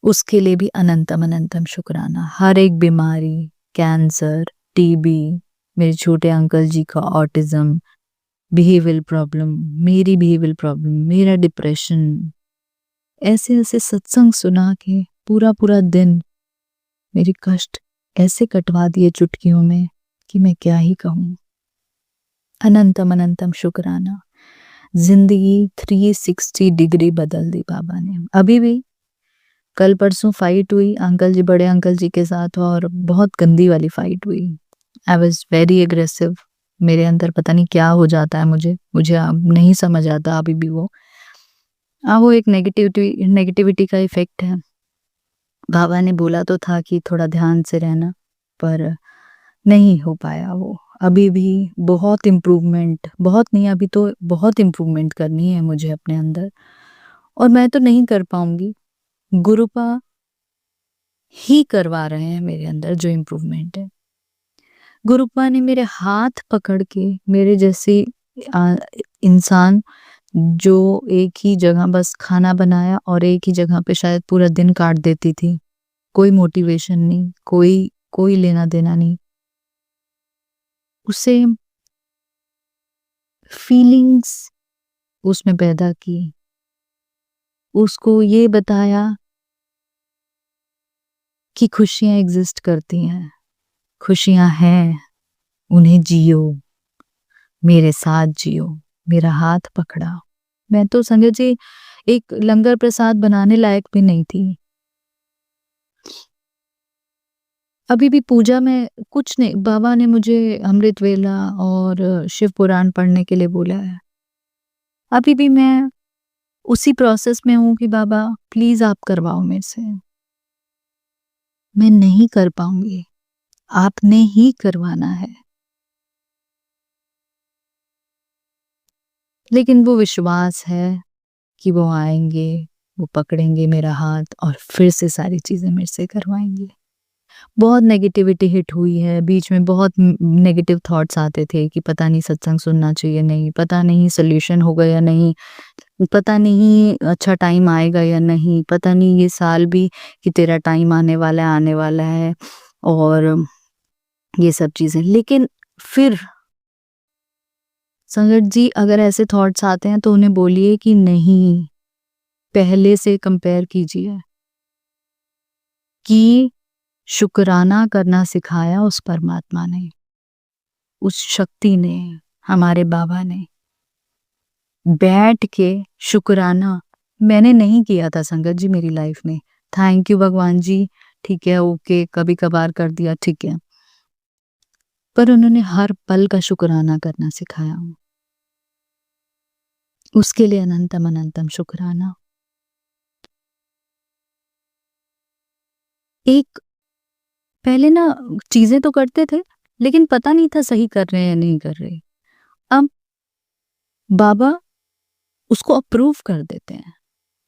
उसके लिए भी अनंतम अनंतम शुक्राना। हर एक बीमारी, कैंसर, टीबी, मेरे छोटे अंकल जी का ऑटिज्म, बिहेवियल प्रॉब्लम, मेरी बिहेवियल प्रॉब्लम, मेरा डिप्रेशन, ऐसे ऐसे सत्संग सुना के पूरा पूरा दिन मेरी कष्ट ऐसे कटवा दिए चुटकियों में कि मैं क्या ही कहूँ। अनंतम अनंतम शुक्राना। जिंदगी 360 डिग्री बदल दी बाबा ने। अभी भी कल परसों फाइट हुई अंकल जी, बड़े अंकल जी के साथ, और बहुत गंदी वाली फाइट हुई। I was very aggressive. मेरे अंदर पता नहीं क्या हो जाता है, मुझे अब नहीं समझ आता अभी भी वो एक नेगेटिविटी का इफेक्ट है। बाबा ने बोला तो था कि थोड़ा ध्यान से रहना, पर नहीं हो पाया वो। अभी भी बहुत इम्प्रूवमेंट, बहुत नहीं, अभी तो बहुत इम्प्रूवमेंट करनी है मुझे अपने अंदर, और मैं तो नहीं कर पाऊंगी। गुरुपा ही करवा रहे हैं मेरे अंदर जो इम्प्रूवमेंट है। गुरुपा ने मेरे हाथ पकड़ के, मेरे जैसी इंसान जो एक ही जगह बस खाना बनाया और एक ही जगह पे शायद पूरा दिन काट देती थी, कोई मोटिवेशन नहीं, कोई लेना देना नहीं, उसे फीलिंग्स उसमें पैदा की, उसको ये बताया कि खुशियां एग्जिस्ट करती हैं, खुशियां हैं, उन्हें जियो, मेरे साथ जियो, मेरा हाथ पकड़ा। मैं तो संगत जी एक लंगर प्रसाद बनाने लायक भी नहीं थी। अभी भी पूजा में कुछ नहीं, बाबा ने मुझे अमृत वेला और शिव पुराण पढ़ने के लिए बोला है। अभी भी मैं उसी प्रोसेस में हूँ कि बाबा प्लीज आप करवाओ मेरे से। मैं नहीं कर पाऊंगी, आपने ही करवाना है। लेकिन वो विश्वास है कि वो आएंगे, वो पकड़ेंगे मेरा हाथ और फिर से सारी चीजें मेरे से करवाएंगे। बहुत नेगेटिविटी हिट हुई है, बीच में बहुत नेगेटिव थॉट्स आते थे कि पता नहीं सत्संग सुनना चाहिए नहीं, पता नहीं सोल्यूशन होगा या नहीं, पता नहीं अच्छा टाइम आएगा या नहीं, पता नहीं ये साल भी कि तेरा टाइम आने वाला है और ये सब चीजें। लेकिन फिर संगत जी अगर ऐसे थॉट्स आते हैं तो उन्हें बोलिए कि नहीं, पहले से कंपेयर कीजिए कि शुक्राना करना सिखाया उस परमात्मा ने, उस शक्ति ने, हमारे बाबा ने। बैठ के शुक्राना मैंने नहीं किया था संगत जी मेरी लाइफ में। थैंक यू भगवान जी, ठीक है, ओके, कभी कभार कर दिया, ठीक है, पर उन्होंने हर पल का शुक्राना करना सिखाया। उसके लिए अनंतम अनंतम शुक्राना। एक पहले ना चीजें तो करते थे लेकिन पता नहीं था सही कर रहे हैं या नहीं कर रहे। अब बाबा उसको अप्रूव कर देते हैं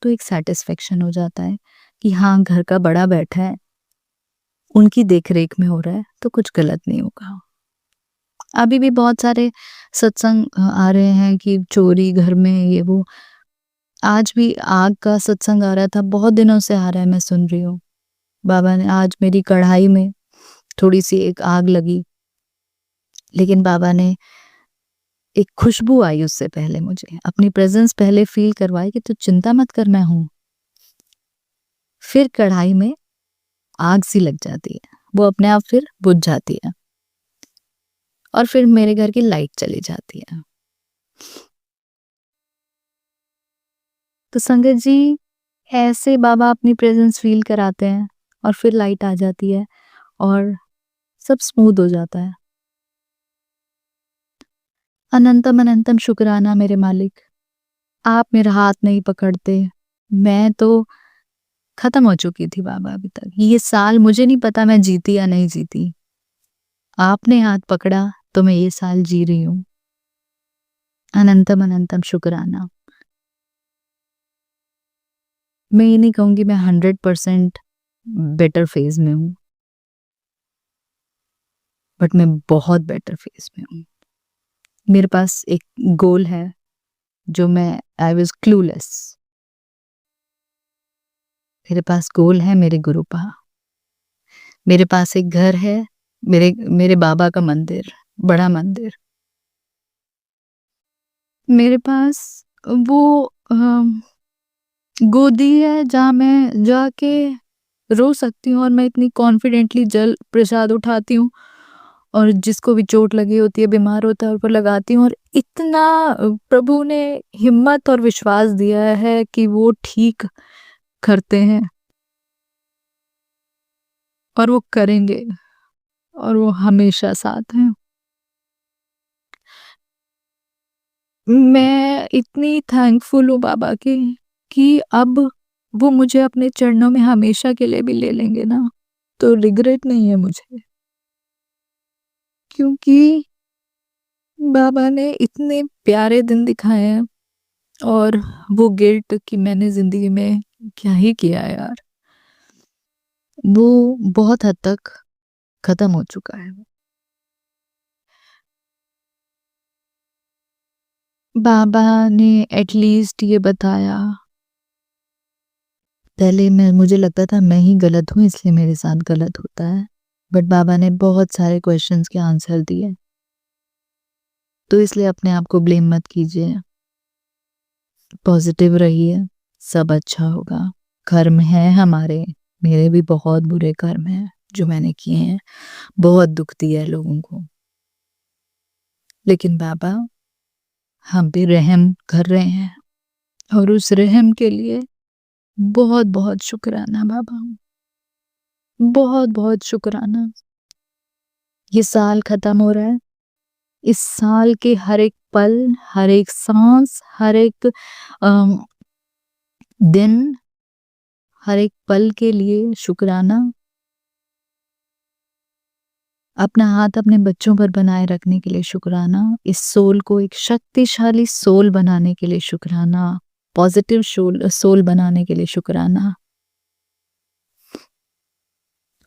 तो एक सेटिस्फेक्शन हो जाता है कि हाँ घर का बड़ा बैठा है, उनकी देखरेख में हो रहा है तो कुछ गलत नहीं होगा। अभी भी बहुत सारे सत्संग आ रहे हैं कि चोरी घर में ये वो। आज भी आग का सत्संग आ रहा था, बहुत दिनों से आ रहा है, मैं सुन रही हूँ। बाबा ने आज मेरी कढ़ाई में थोड़ी सी एक आग लगी, लेकिन बाबा ने एक खुशबू आई उससे पहले, मुझे अपनी प्रेजेंस पहले फील करवाई कि तू चिंता मत कर, मैं हूं। फिर कढ़ाई में आग सी लग जाती है, वो अपने आप फिर बुझ जाती है और फिर मेरे घर की लाइट चली जाती है। तो संगत जी ऐसे बाबा अपनी प्रेजेंस फील कराते हैं और फिर लाइट आ जाती है और सब स्मूथ हो जाता है। अनंतम अनंतम शुक्राना मेरे मालिक, आप मेरा हाथ नहीं पकड़ते, मैं तो खत्म हो चुकी थी बाबा। अभी तक ये साल मुझे नहीं पता मैं जीती या नहीं जीती, आपने हाथ पकड़ा तो मैं ये साल जी रही हूँ। अनंतम अनंतम शुक्राना। मैं ये नहीं कहूंगी मैं 100% बेटर फेज में हूँ, बट मैं बहुत बेटर फेज में हूँ। मेरे पास एक गोल है जो मैं आई वॉज क्लूलेस। मेरे पास गोल है मेरे गुरुपा, मेरे पास एक घर है, मेरे मेरे बाबा का मंदिर, बड़ा मंदिर। मेरे पास वो गोदी है जहाँ मैं जाके रो सकती हूँ और मैं इतनी कॉन्फिडेंटली जल प्रसाद उठाती हूँ और जिसको भी चोट लगी होती है, बीमार होता है, ऊपर लगाती हूँ। और इतना प्रभु ने हिम्मत और विश्वास दिया है कि वो ठीक करते हैं और वो करेंगे और वो हमेशा साथ हैं। मैं इतनी थैंकफुल हूँ बाबा की कि अब वो मुझे अपने चरणों में हमेशा के लिए भी ले लेंगे ना तो रिग्रेट नहीं है मुझे, क्योंकि बाबा ने इतने प्यारे दिन दिखाए हैं। और वो गिल्ट कि मैंने जिंदगी में क्या ही किया है यार, वो बहुत हद तक खत्म हो चुका है। बाबा ने एटलीस्ट ये बताया, पहले मुझे लगता था मैं ही गलत हूँ इसलिए मेरे साथ गलत होता है, बट बाबा ने बहुत सारे क्वेश्चंस के आंसर दिए। तो इसलिए अपने आप को ब्लेम मत कीजिए, पॉजिटिव रहिए, सब अच्छा होगा। कर्म है हमारे, मेरे भी बहुत बुरे कर्म हैं जो मैंने किए हैं, बहुत दुख दिया है लोगों को। लेकिन बाबा हम पे रहम कर रहे हैं और उस रहम के लिए बहुत बहुत शुक्राना बाबा, बहुत बहुत शुक्राना। ये साल खत्म हो रहा है, इस साल के हर एक पल, हर एक सांस, हर एक दिन, हर एक पल के लिए शुक्राना। अपना हाथ अपने बच्चों पर बनाए रखने के लिए शुक्राना। इस सोल को एक शक्तिशाली सोल बनाने के लिए शुक्राना, पॉजिटिव सोल बनाने के लिए शुक्राना,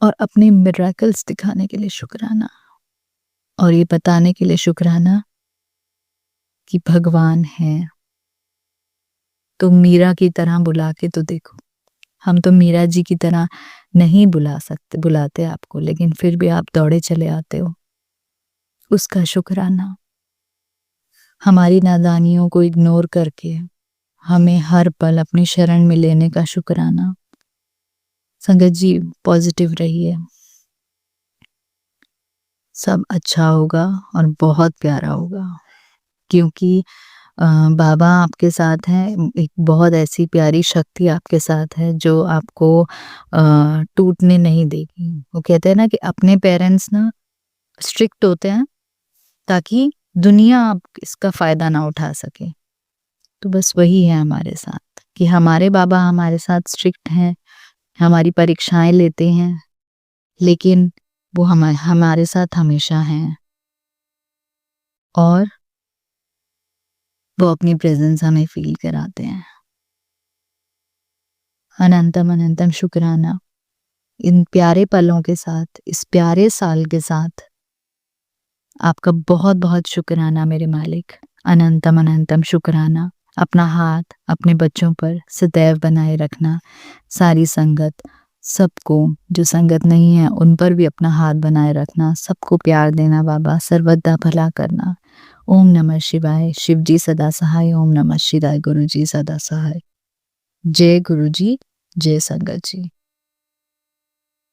और अपने मिरेकल्स दिखाने के लिए शुक्राना, और ये बताने के लिए शुक्राना कि भगवान है। तो मीरा की तरह बुला के तो देखो, हम तो मीरा जी की तरह नहीं बुलाते आपको, लेकिन फिर भी आप दौड़े चले आते हो, उसका शुक्राना। हमारी नादानियों को इग्नोर करके हमें हर पल अपनी शरण में लेने का शुक्राना। संगत जी पॉजिटिव रहिए, सब अच्छा होगा और बहुत प्यारा होगा, क्योंकि बाबा आपके साथ हैं। एक बहुत ऐसी प्यारी शक्ति आपके साथ है जो आपको टूटने नहीं देगी। वो कहते हैं ना कि अपने पेरेंट्स ना स्ट्रिक्ट होते हैं ताकि दुनिया आप इसका फ़ायदा ना उठा सके। तो बस वही है हमारे साथ कि हमारे बाबा हमारे साथ स्ट्रिक्ट हैं, हमारी परीक्षाएं लेते हैं, लेकिन वो हमारे साथ हमेशा हैं, और वो अपनी प्रेजेंस हमें फील कराते हैं। अनंतम अनंतम शुक्राना इन प्यारे पलों के साथ, इस प्यारे साल के साथ। आपका बहुत बहुत शुक्राना मेरे मालिक, अनंतम अनंतम शुक्राना। अपना हाथ अपने बच्चों पर सदैव बनाए रखना। सारी संगत, सबको जो संगत नहीं है उन पर भी अपना हाथ बनाए रखना। सबको प्यार देना बाबा, सर्वदा भला करना। ओम नमः शिवाय। शिव जी सदा सहाय। ओम नमः शिवाय। गुरु जी सदा सहाय। जय गुरु जी, जय संगत जी।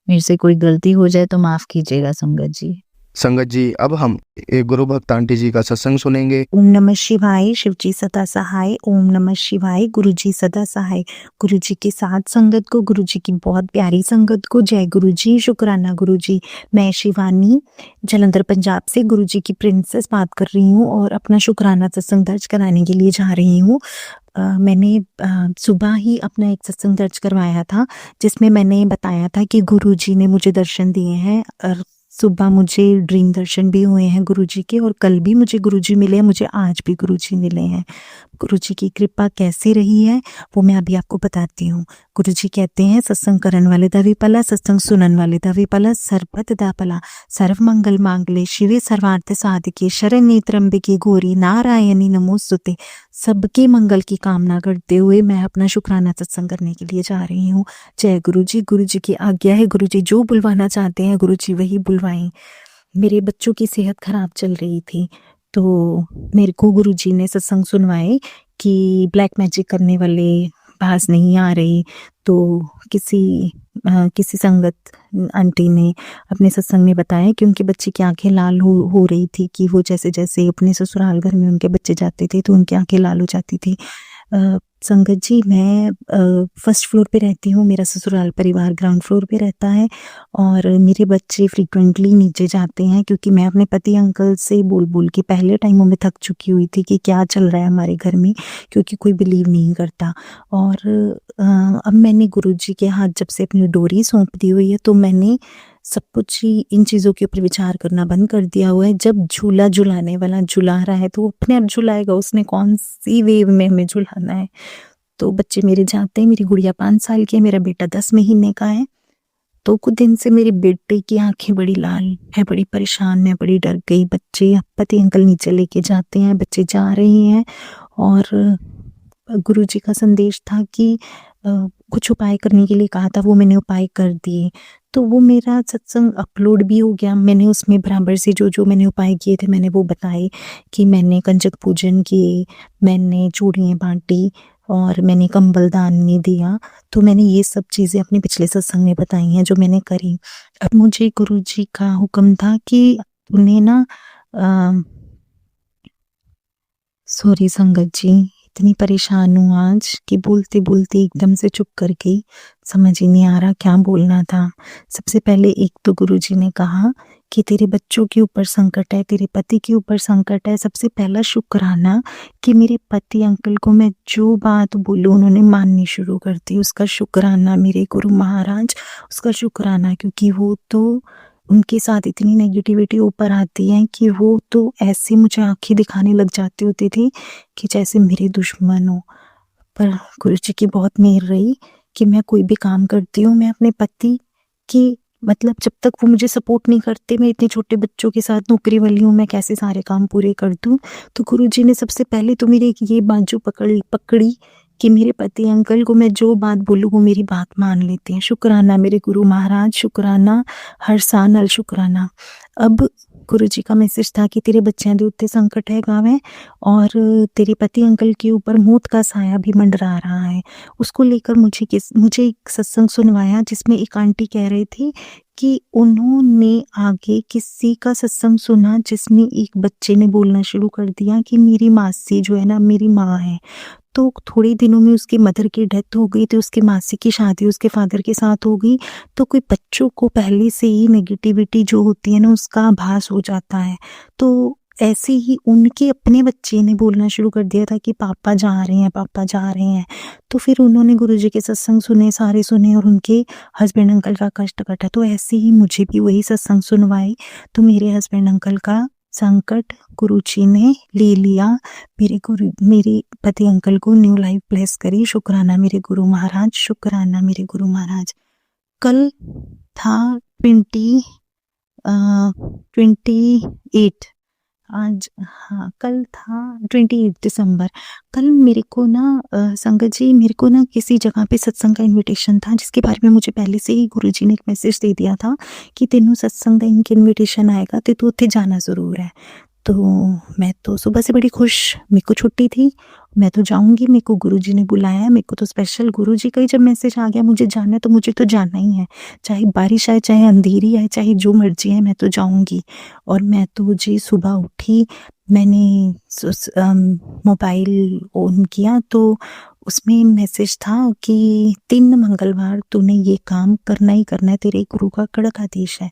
मेरे से कोई गलती हो जाए तो माफ कीजिएगा संगत जी। संगत जी, अब हम एक गुरु भक्त आंटी जी का सत्संग सुनेंगे। ओम नमः शिवाय। शिव जी सदा सहाय। ओम नमः शिवाय। गुरु जी सदा सहाय। गुरु जी के साथ संगत को, गुरु जी की बहुत प्यारी संगत को जय गुरु जी, शुक्राना गुरु जी। मैं शिवानी जलंधर पंजाब से गुरु जी की प्रिंसेस बात कर रही हूँ और अपना शुक्राना सत्संग दर्ज कराने के लिए जा रही हूँ। मैंने सुबह ही अपना एक सत्संग दर्ज करवाया था जिसमें मैंने बताया था कि गुरु जी ने मुझे दर्शन दिए हैं, और सुबह मुझे ड्रीम दर्शन भी हुए हैं गुरुजी के, और कल भी मुझे गुरुजी मिले हैं, मुझे आज भी गुरुजी मिले हैं। गुरुजी की कृपा कैसे रही है वो मैं अभी आपको बताती हूँ। गुरुजी कहते हैं, सत्संग करन वाले दा विपला, सत्संग सुनन वाले दा विपला, सर्वत दा भला, सर्व मंगल मांगले शिवे सर्वार्थ साधिके, शरण्ये त्र्यंबके गौरी नारायणी नमोस्तुते। सबके मंगल की कामना करते हुए मैं अपना शुक्राना सत्संग करने के लिए जा रही हूँ। जय गुरु जी की आज्ञा है। गुरु जी जो बुलवाना चाहते हैं गुरु जी वही बुलवाएं। मेरे बच्चों की सेहत खराब चल रही थी, तो मेरे को गुरु जी ने सत्संग सुनवाए कि ब्लैक मैजिक करने वाले बाज नहीं आ रही। तो किसी संगत आंटी ने अपने सत्संग में बताया कि उनके बच्चे की आंखें लाल हो रही थी, कि वो जैसे जैसे अपने ससुराल घर में उनके बच्चे जाते थे तो उनकी आंखें लाल हो जाती थी। संगत जी, मैं फर्स्ट फ्लोर पे रहती हूँ, मेरा ससुराल परिवार ग्राउंड फ्लोर पे रहता है, और मेरे बच्चे फ्रीक्वेंटली नीचे जाते हैं क्योंकि मैं अपने पति अंकल से बोल बोल के पहले टाइमों में थक चुकी हुई थी कि क्या चल रहा है हमारे घर में, क्योंकि कोई बिलीव नहीं करता। और अब मैंने गुरुजी के हाथ जब से अपनी डोरी सौंप दी हुई है तो मैंने सब कुछ ही इन चीज़ों के ऊपर विचार करना बंद कर दिया हुआ है। जब झूला झुलाने वाला झुला रहा है तो वो अपने आप झुलाएगा, उसने कौन सी वेव में हमें झुलाना है। तो बच्चे मेरे जाते हैं, मेरी गुड़िया 5 साल की है, मेरा बेटा 10 महीने का है। तो कुछ दिन से मेरे बेटे की आंखें बड़ी लाल है, बड़ी परेशान, मैं बड़ी डर गई। बच्चे पति अंकल नीचे लेके जाते हैं, बच्चे जा रहे हैं, और गुरुजी का संदेश था कि कुछ उपाय करने के लिए कहा था, वो मैंने उपाय कर दिए। तो वो मेरा सत्संग अपलोड भी हो गया। मैंने उसमें बराबर से जो मैंने उपाय किए थे मैंने वो बताए कि मैंने कंजक पूजन किए, मैंने चूड़ियाँ बांटी, और मैंने कंबल दान में दिया। तो मैंने ये सब चीज़ें अपने पिछले सत्संग में बताई हैं जो मैंने करी। अब मुझे गुरुजी का हुक्म था कि उन्हें ना सॉरी संगत जी, इतनी परेशान हूँ आज कि बोलते बोलते एकदम से चुप कर गई। समझ ही नहीं आ रहा क्या बोलना था। सबसे पहले एक तो गुरुजी ने कहा कि तेरे बच्चों के ऊपर संकट है, तेरे पति के ऊपर संकट है। सबसे पहला शुक्राना कि मेरे पति अंकल को मैं जो बात बोलूँ उन्होंने माननी शुरू कर दी। उसका शुक्राना मेरे गुरु महाराज, उसका शुक्राना, क्योंकि वो तो उनके साथ इतनी नेगेटिविटी ऊपर आती है कि वो तो ऐसे मुझे आंखें दिखाने लग जाती होती थी कि जैसे मेरे दुश्मन हो। पर गुरुजी की बहुत मेहर रही कि मैं कोई भी काम करती हूँ, मैं अपने पति की मतलब जब तक वो मुझे सपोर्ट नहीं करते, मैं इतने छोटे बच्चों के साथ नौकरी वाली हूँ, मैं कैसे सारे काम पूरे कर दूँ। तो गुरुजी ने सबसे पहले तो मेरी ये बाजू पकड़ी कि मेरे पति अंकल को मैं जो बात बोलूँ वो मेरी बात मान लेते हैं। शुक्राना मेरे गुरु महाराज, शुक्राना, हर साल शुक्राना। अब गुरुजी का मैसेज था कि तेरे बच्चों के उत्ते संकट है गावे और तेरे पति अंकल के ऊपर मौत का साया भी मंडरा रहा है। उसको लेकर मुझे एक सत्संग सुनवाया जिसमें एक आंटी कह रही थी कि उन्होंने आगे किसी का सत्संग सुना जिसमें एक बच्चे ने बोलना शुरू कर दिया कि मेरी मासी जो है ना मेरी माँ है। तो थोड़े दिनों में उसकी मदर की डेथ हो गई, तो उसकी मासी की शादी उसके फादर के साथ हो गई। तो कोई बच्चों को पहले से ही नेगेटिविटी जो होती है ना उसका आभास हो जाता है। तो ऐसे ही उनके अपने बच्चे ने बोलना शुरू कर दिया था कि पापा जा रहे हैं, पापा जा रहे हैं। तो फिर उन्होंने गुरुजी के सत्संग सुने, सारे सुने और उनके हस्बैंड अंकल का कष्ट कटा। तो ऐसे ही मुझे भी वही सत्संग सुनवाए। तो मेरे हस्बैंड अंकल का संकट गुरुजी ने ले लिया। मेरे पति अंकल को न्यू लाइफ ब्लेस करी। शुक्राना मेरे गुरु महाराज, शुक्राना मेरे गुरु महाराज। कल था 28 आज, हाँ कल था 28 दिसंबर। कल मेरे को ना संगत जी मेरे को ना किसी जगह पे सत्संग का इनविटेशन था जिसके बारे में मुझे पहले से ही गुरुजी ने एक मैसेज दे दिया था कि तेनू सत्संग का इनविटेशन आएगा तो तू उत्थे जाना ज़रूर है। तो मैं तो सुबह से बड़ी खुश, मेरे को छुट्टी थी, मैं तो जाऊंगी, मेरे को गुरुजी ने बुलाया है, मेरे को तो स्पेशल गुरुजी का ही जब मैसेज आ गया मुझे जाना है तो मुझे तो जाना ही है। चाहे बारिश आए, चाहे अंधेरी आए, चाहे जो मर्जी है, मैं तो जाऊंगी। और मैं तो जी सुबह उठी, मैंने मोबाइल ऑन किया तो उसमें मैसेज था कि 3 मंगलवार तूने ये काम करना ही करना है, तेरे गुरु का कड़क आदेश है।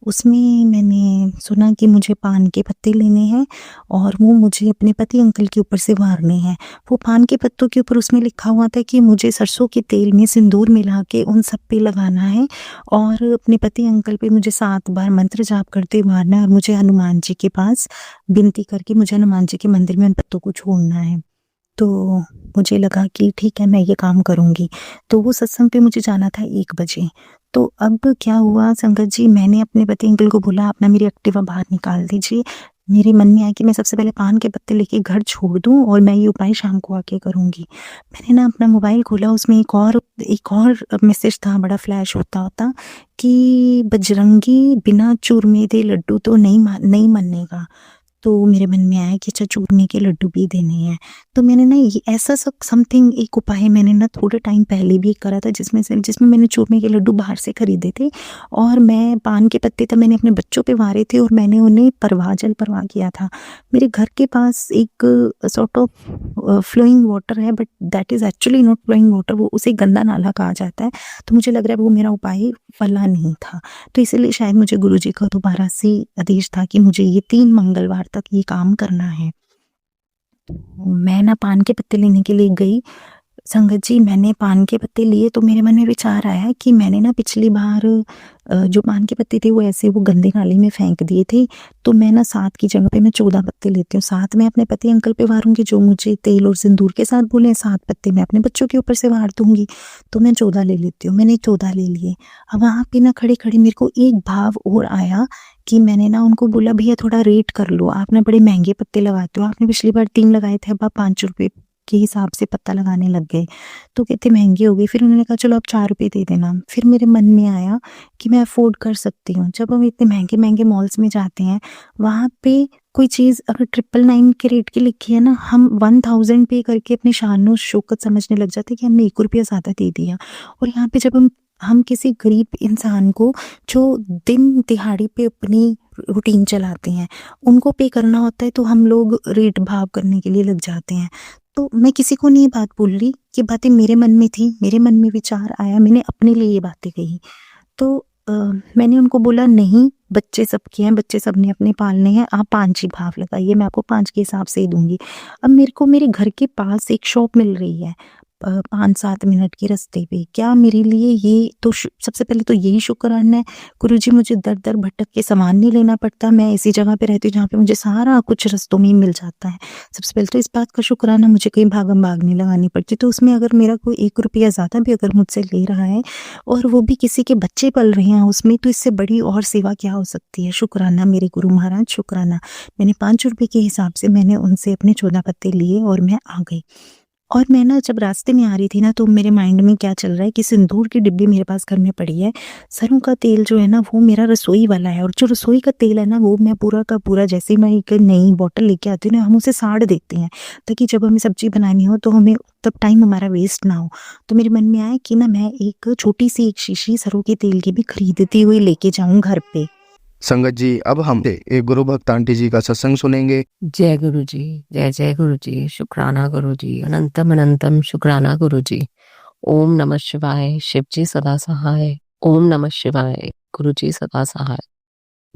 उसमें मैंने सुना कि मुझे पान के पत्ते लेने हैं और वो मुझे अपने पति अंकल के ऊपर से वारने हैं। वो पान के पत्तों के ऊपर उसमें लिखा हुआ था कि मुझे सरसों के तेल में सिंदूर मिला के उन सब पे लगाना है और अपने पति अंकल पे मुझे 7 बार मंत्र जाप करते मारना है और मुझे हनुमान जी के पास विनती करके मुझे हनुमान जी के मंदिर में उन पत्तों को छोड़ना है। तो मुझे लगा कि ठीक है मैं ये काम करूँगी। तो वो सत्संग पे मुझे जाना था 1 बजे। तो अब क्या हुआ संगत जी, मैंने अपने पति अंकल को बोला आप ना मेरी एक्टिवा बाहर निकाल दीजिए। मेरे मन में आया कि मैं सबसे पहले पान के पत्ते लेके घर छोड़ दूँ और मैं ये उपाय शाम को आके करूँगी। मैंने ना अपना मोबाइल खोला, उसमें एक और मैसेज था बड़ा फ्लैश होता कि बजरंगी बिना चूरमे दे लड्डू तो नहीं मनेगा। तो मेरे मन में आया कि अच्छा चूरमे के लड्डू भी देने हैं। तो मैंने ना ये ऐसा समथिंग एक उपाय मैंने ना थोड़े टाइम पहले भी करा था जिसमें मैंने चूरमे के लड्डू बाहर से खरीदे थे और मैं पान के पत्ते तो मैंने अपने बच्चों पे वारे थे और मैंने उन्हें जल परवाह किया था। मेरे घर के पास एक सॉर्ट ऑफ फ्लोइंग वाटर है but that is actually not flowing water, वो उसे गंदा नाला कहा जाता है। तो मुझे लग रहा है वो मेरा उपाय फला नहीं था, तो इसलिए शायद मुझे गुरुजी का दोबारा से आदेश था कि मुझे ये 3 मंगलवार तक ये काम करना है। मैं ना पान के पत्ते लेने के लिए गई। संगत जी मैंने पान के पत्ते लिए तो मेरे मन में विचार आया कि मैंने ना पिछली बार जो पान के पत्ते थे वो ऐसे वो गंदे नाले में फेंक दिए थे। तो मैं ना 7 की जगह पे मैं 14 पत्ते लेती हूँ। 7 मैं अपने पति अंकल पे वारूंगी जो मुझे तेल और सिंदूर के साथ बोले, 7 पत्ते मैं अपने बच्चों के ऊपर से वार दूंगी। तो मैं 14 ले लेती हूँ। मैंने 14 ले लिए। अब वहाँ पे ना खड़े खड़े मेरे को एक भाव और आया कि मैंने ना उनको बोला भैया थोड़ा रेट कर लो, आप ना बड़े महंगे पत्ते लगाते हो, आपने पिछली बार 3 लगाए थे, अब आप 5 रुपये के हिसाब से पत्ता लगाने लग गए। तो कहते महंगे हो गए। फिर उन्होंने कहा चलो आप 4 रुपये दे देना। फिर मेरे मन में आया कि मैं अफोर्ड कर सकती हूँ। जब हम इतने महंगे महंगे मॉल्स में जाते हैं वहाँ पे कोई चीज़ अगर 999 के रेट की लिखी है ना, हम 1000 पे करके अपनी शान शौकत समझने लग जाते हैं कि हमने 1 रुपया ज़्यादा दे दिया। और यहाँ पे जब हम हम किसी गरीब इंसान को जो दिन दिहाड़ी पे अपनी रूटीन चलाते हैं, उनको पे करना होता है तो हम लोग रेट भाव करने के लिए लग जाते हैं। तो मैं किसी को नहीं ये बात बोल रही, ये बातें मेरे मन में थी, मेरे मन में विचार आया, मैंने अपने लिए ये बातें कही। तो मैंने उनको बोला नहीं, बच्चे सबके हैं, बच्चे सबने अपने पालने हैं, आप 5 ही भाव लगाइए, मैं आपको 5 के हिसाब से ही दूँगी। अब मेरे को मेरे घर के पास एक शॉप मिल रही है 5-7 मिनट के रास्ते पे। क्या मेरे लिए ये तो सबसे पहले तो यही शुक्राना है, गुरुजी मुझे दर-दर भटक के सामान नहीं लेना पड़ता, मैं ऐसी जगह पे रहती हूँ जहाँ पे मुझे सारा कुछ रास्तों में ही मिल जाता है। सबसे पहले तो इस बात का शुक्राना, मुझे कहीं भागम-भाग नहीं लगानी पड़ती। तो उसमें अगर मेरा कोई 1 रुपया ज़्यादा भी अगर मुझसे ले रहा है और वो भी किसी के बच्चे पल रहे हैं उसमें, तो इससे बड़ी और सेवा क्या हो सकती है। शुक्राना मेरे गुरु महाराज, शुक्राना। मैंने 5 रुपए के हिसाब से मैंने उनसे अपने 14 पत्ते लिए और मैं आ गई। और मैं ना जब रास्ते में आ रही थी ना, तो मेरे माइंड में क्या चल रहा है कि सिंदूर की डिब्बी मेरे पास घर में पड़ी है। सरों का तेल जो है ना वो मेरा रसोई वाला है, और जो रसोई का तेल है ना वो मैं पूरा का पूरा, जैसे मैं एक नई बॉटल लेके आती हूँ ना, हम उसे साड़ देते हैं ताकि जब हमें सब्जी बनानी हो तो हमें तब टाइम हमारा वेस्ट ना हो। तो मेरे मन में आया कि ना मैं एक छोटी सी एक शीशी सरों के तेल की भी खरीदती हुई लेके जाऊं घर पे। संगत जी, अब हम एक गुरु भक्त आंटी जी का सत्संग सुनेंगे। जय गुरु जी, जय जय गुरु जी, शुक्राना गुरु जी, अनंतम अनंतम शुक्राना गुरु जी। ओम नमः शिवाय, शिव जी सदा सहाय। ओम नमः शिवाय, गुरु जी सदा सहाय।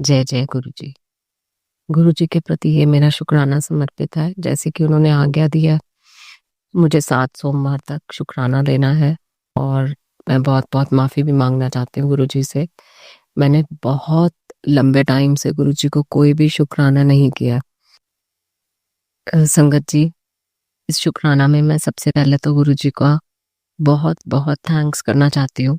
जय जय गुरु जी। गुरु जी के प्रति ये मेरा शुक्राना समर्पित है, जैसे कि उन्होंने आज्ञा दिया मुझे 7 सोमवार तक शुक्राना देना है, और मैं बहुत बहुत माफ़ी भी मांगना चाहती हूँ गुरु जी से। मैंने बहुत लंबे टाइम से गुरु जी को कोई भी शुक्राना नहीं किया। संगत जी, इस शुक्राना में मैं सबसे पहले तो गुरु जी का बहुत बहुत थैंक्स करना चाहती हूँ।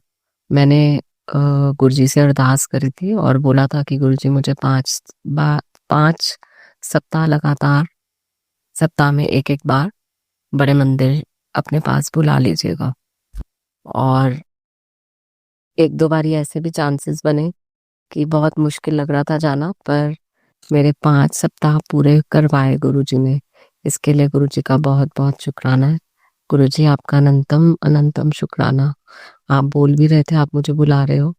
मैंने गुरु जी से अरदास करी थी और बोला था कि गुरु जी मुझे 5 सप्ताह लगातार, सप्ताह में एक बार बड़े मंदिर अपने पास बुला लीजिएगा। और 1-2 बारी ऐसे भी चांसेस बने कि बहुत मुश्किल लग रहा था जाना, पर मेरे 5 सप्ताह पूरे करवाए गुरु जी ने। इसके लिए गुरु जी का बहुत बहुत शुक्राना है। गुरु जी आपका अनंतम अनंतम शुक्राना। आप बोल भी रहे थे, आप मुझे बुला रहे हो,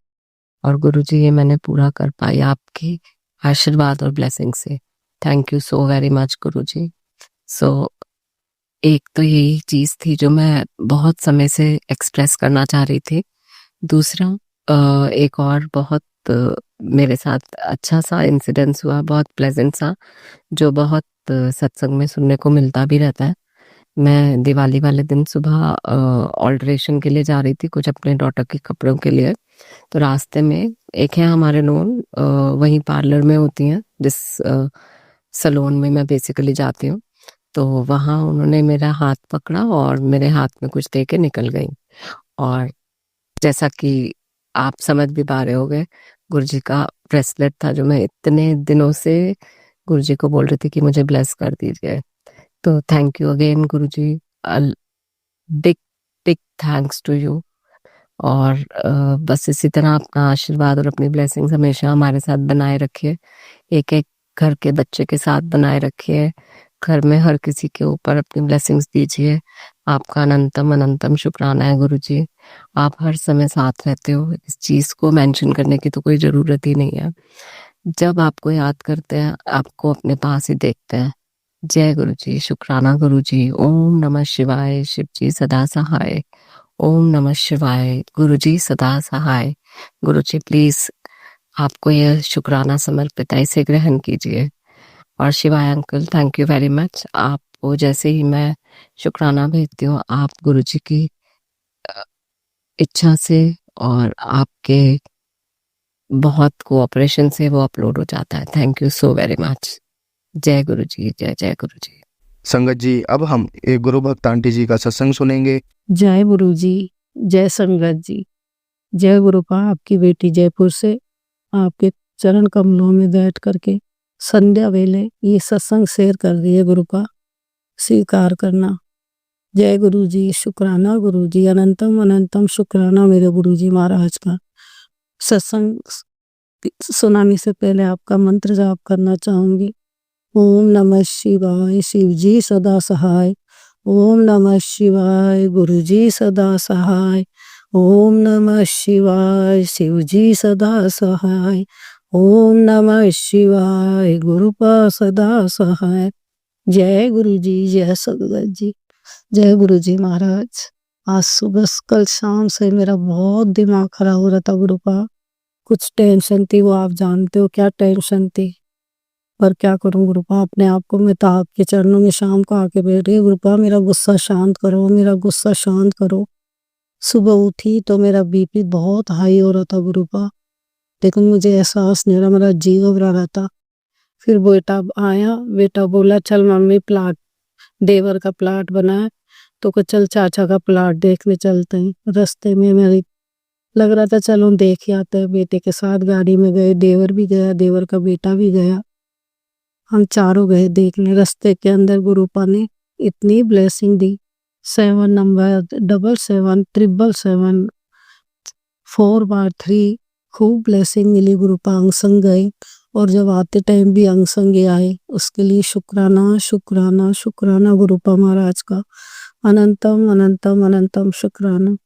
और गुरु जी ये मैंने पूरा कर पाई आपकी आशीर्वाद और ब्लेसिंग से। Thank you so very much गुरु जी। सो एक तो यही चीज़ थी जो मैं बहुत समय से एक्सप्रेस करना चाह रही थी। दूसरा एक और बहुत मेरे साथ अच्छा सा इंसिडेंस हुआ, बहुत प्लेजेंट सा, जो बहुत सत्संग में सुनने को मिलता भी रहता है। मैं दिवाली वाले दिन सुबह ऑल्ट्रेशन के लिए जा रही थी, कुछ अपने डॉटर के कपड़ों के लिए। तो रास्ते में एक है हमारे नोन, वहीं पार्लर में होती हैं, जिस सलोन में मैं बेसिकली जाती हूँ। तो वहाँ उन्होंने मेरा हाथ पकड़ा और मेरे हाथ में कुछ दे के निकल गई। और जैसा कि आप समझ भी पा रहे होगे, गुरुजी का ब्रेसलेट था जो मैं इतने दिनों से गुरुजी को बोल रही थी कि मुझे ब्लेस कर दीजिए। तो thank you again Guruji, big big thanks to you. और बस इसी तरह अपना आशीर्वाद और अपनी ब्लेसिंग्स हमेशा हमारे साथ बनाए रखिए, एक एक घर के बच्चे के साथ बनाए रखिए, घर में हर किसी के ऊपर अपनी ब्लेसिंग्स दीजिए। आपका अनंतम अनंतम शुक्राना है गुरु जी। आप हर समय साथ रहते हो, इस चीज़ को मेंशन करने की तो कोई ज़रूरत ही नहीं है। जब आपको याद करते हैं, आपको अपने पास ही देखते हैं। जय गुरु जी, शुक्राना गुरु जी। ओम नमः शिवाय, शिव जी सदा सहाय। ओम नमः शिवाय, गुरु जी सदा सहाय। गुरु जी प्लीज़, आपको यह शुक्राना समर्पित है, इसे ग्रहण कीजिए। और शिवाय uncle, thank you very much. आपको जैसे ही मैं शुक्राना भेजती हूँ, आप गुरु जी की इच्छा से और आपके बहुत कोऑपरेशन से वो अपलोड हो जाता है। Thank you so very much. जय गुरु जी, जय जय गुरु जी। संगत जी, अब हम एक गुरु भक्त आंटी जी का सत्संग सुनेंगे। जय गुरु जी, जय संगत जी, जय गुरुपा। आपकी बेटी जयपुर से आपके चरण कमलों में बैठ करके संध्या वेले ये सत्संग शेयर कर रही है। गुरुपा स्वीकार करना। जय गुरु जी, शुक्राना गुरु जी, अनंतम अनंतम शुक्राना मेरे गुरु जी महाराज का। सत्संग सुनाने से पहले आपका मंत्र जाप करना चाहूंगी। ओम नमः शिवाय, शिव जी सदा सहाय। ओम नमः शिवाय, गुरु जी सदा सहाय। ओम नमः शिवाय शिव जी सदा सहाय। ओम नमः शिवाय गुरुपा सदा सहाय। जय गुरु जी, जय सदगुरु जी, जय गुरु जी महाराज। आज सुबह कल शाम से मेरा बहुत दिमाग खराब हो रहा था गुरुपा। कुछ टेंशन थी, वो आप जानते हो क्या टेंशन थी। पर क्या करूं गुरुपा, अपने आप को मैं तो आपके चरणों में शाम को आके बैठ गई। गुरुपा मेरा गुस्सा शांत करो, मेरा गुस्सा शांत करो। सुबह उठी तो मेरा बीपी बहुत हाई हो रहा था गुरुपा, लेकिन मुझे एहसास नहीं रहा, मेरा जी घबरा रहा था। फिर बेटा आया, बेटा बोला चल मम्मी प्लाट, देवर का प्लाट बना है तो चल चाचा का प्लाट देखने चलते हैं। रास्ते में मेरी लग रहा था चलो देख ही आते हैं। बेटे के साथ गाड़ी में गए, देवर भी गया, देवर का बेटा भी गया, हम चारों गए देखने। रास्ते के अंदर गुरुपा ने इतनी ब्लेसिंग दी, 7 नंबर 777 4/3 खूब ब्लेसिंग मिली गुरुपा। अंगसंग गए और जब आते टाइम भी अंगसंग आए, उसके लिए शुक्राना शुक्राना शुक्राना गुरुपा महाराज का, अनंतम अनंतम अनंतम शुक्राना।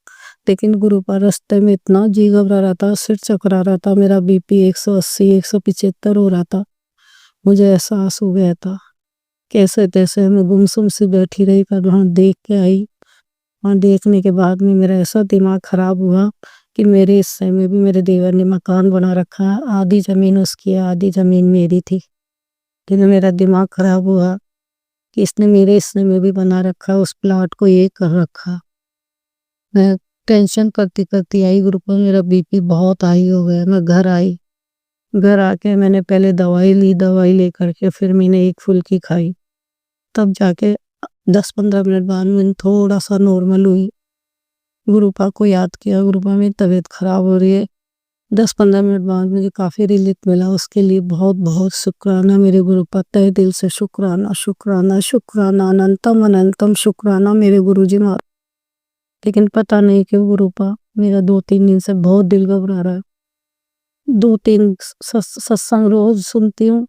लेकिन गुरुपा रास्ते में इतना जी घबरा रहा था, सिर चकरा रहा था, मेरा बीपी 180 175 हो रहा था। मुझे एहसास हो गया था कैसे तैसे मैं गुमसुम से बैठी रही, पर वहां देख के आई। वहां देखने के बाद में मेरा ऐसा दिमाग खराब हुआ कि मेरे हिस्से में भी मेरे देवर ने मकान बना रखा है, आधी जमीन उसकी है, आधी जमीन मेरी थी। लेकिन मेरा दिमाग खराब हुआ कि इसने मेरे हिस्से में भी बना रखा, उस प्लाट को ये कर रखा। मैं टेंशन करती करती आई गुरुपा, मेरा बीपी बहुत हाई हो गया। मैं घर आई, घर आके मैंने पहले दवाई ली, दवाई लेकर के फिर मैंने एक फुल्की खाई, तब जाके 10-15 मिनट बाद मैं थोड़ा सा नॉर्मल हुई। गुरुपा को याद किया, गुरुपा मेरी तबीयत खराब हो रही है। 10-15 मिनट बाद मुझे काफ़ी रिलीफ मिला, उसके लिए बहुत बहुत शुक्राना मेरे गुरुपा, तहे दिल से शुक्राना शुक्राना शुक्राना, अनंतम अनंतम शुक्राना मेरे गुरुजी महाराज। लेकिन पता नहीं क्यों गुरुपा मेरा 2-3 दिन से बहुत दिल घबरा रहा है। 2-3 सत्संग रोज सुनती हूँ,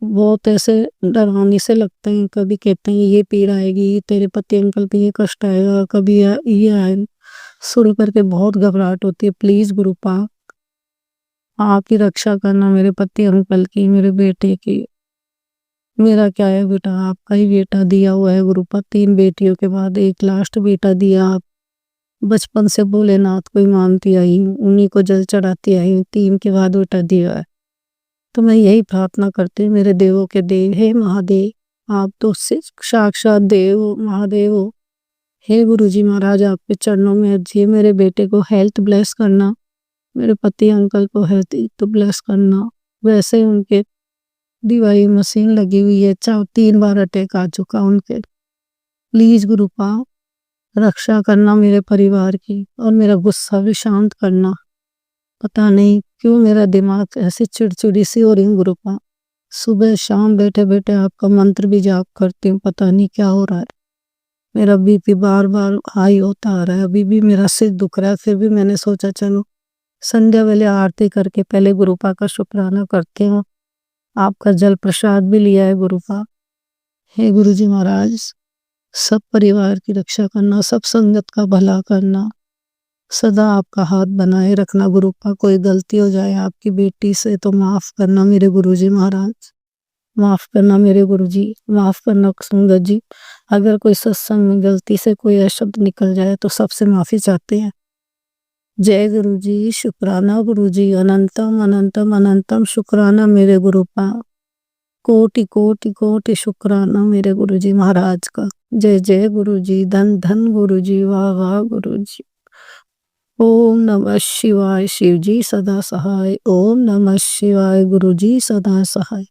बहुत ऐसे डरावनी से लगते हैं। कभी कहते हैं ये पीड़ आएगी, तेरे पति अंकल पे ये कष्ट आएगा, कभी ये आए, सुन करके बहुत घबराहट होती है। प्लीज गुरुपा आप ही रक्षा करना मेरे पति अंकल की, मेरे बेटे की। मेरा क्या है बेटा, आपका ही बेटा दिया हुआ है गुरुपा, 3 बेटियों के बाद एक लास्ट बेटा दिया। आप बचपन से भोलेनाथ को ही मानती आई हूँ, उन्हीं को जल चढ़ाती आई हूँ, 3 के बाद बेटा दिया है। तो मैं यही प्रार्थना करती हूँ मेरे देवों के देव, हे महादेव आप तो साक्षात देव हो, महादेव हो। हे गुरुजी महाराज आपके चरणों में अर्जी है, मेरे बेटे को हेल्थ ब्लेस करना, मेरे पति अंकल को हेल्थ तो ब्लेस करना। वैसे उनके दीवाई मशीन लगी हुई है, 3 बार अटैक आ चुका उनके। प्लीज गुरुपा रक्षा करना मेरे परिवार की, और मेरा गुस्सा भी शांत करना। पता नहीं क्यों मेरा दिमाग ऐसे चिड़चिड़ी सी हो रही हूँ गुरुपा। सुबह शाम बैठे बैठे आपका मंत्र भी जाप करती हूँ, पता नहीं क्या हो रहा है। मेरा बीपी बार बार हाई होता आ रहा है, अभी भी मेरा सिर दुख रहा है। फिर भी मैंने सोचा चलो संध्या वेले आरती करके पहले गुरुपा का शुक्राना करते हो। आपका जल प्रसाद भी लिया है गुरुपा। हे गुरुजी महाराज सब परिवार की रक्षा करना, सब संगत का भला करना, सदा आपका हाथ बनाए रखना गुरुपा। कोई गलती हो जाए आपकी बेटी से तो माफ करना मेरे गुरुजी महाराज, माफ करना मेरे गुरुजी, माफ करना संगत जी। अगर कोई सत्संग में गलती से कोई अशब्द निकल जाए तो सबसे माफी चाहते हैं। जय गुरुजी, शुक्राना गुरुजी, अनंतम अनंतम अनंतम शुक्राना मेरे गुरुपा। कोटि कोटि कोटि शुक्राना मेरे गुरुजी महाराज का। जय जय गुरुजी, धन धन गुरुजी, वाह वाह गुरुजी। ओम नमः शिवाय शिवजी सदा सहाय। ओम नमः शिवाय गुरुजी सदा सहाय।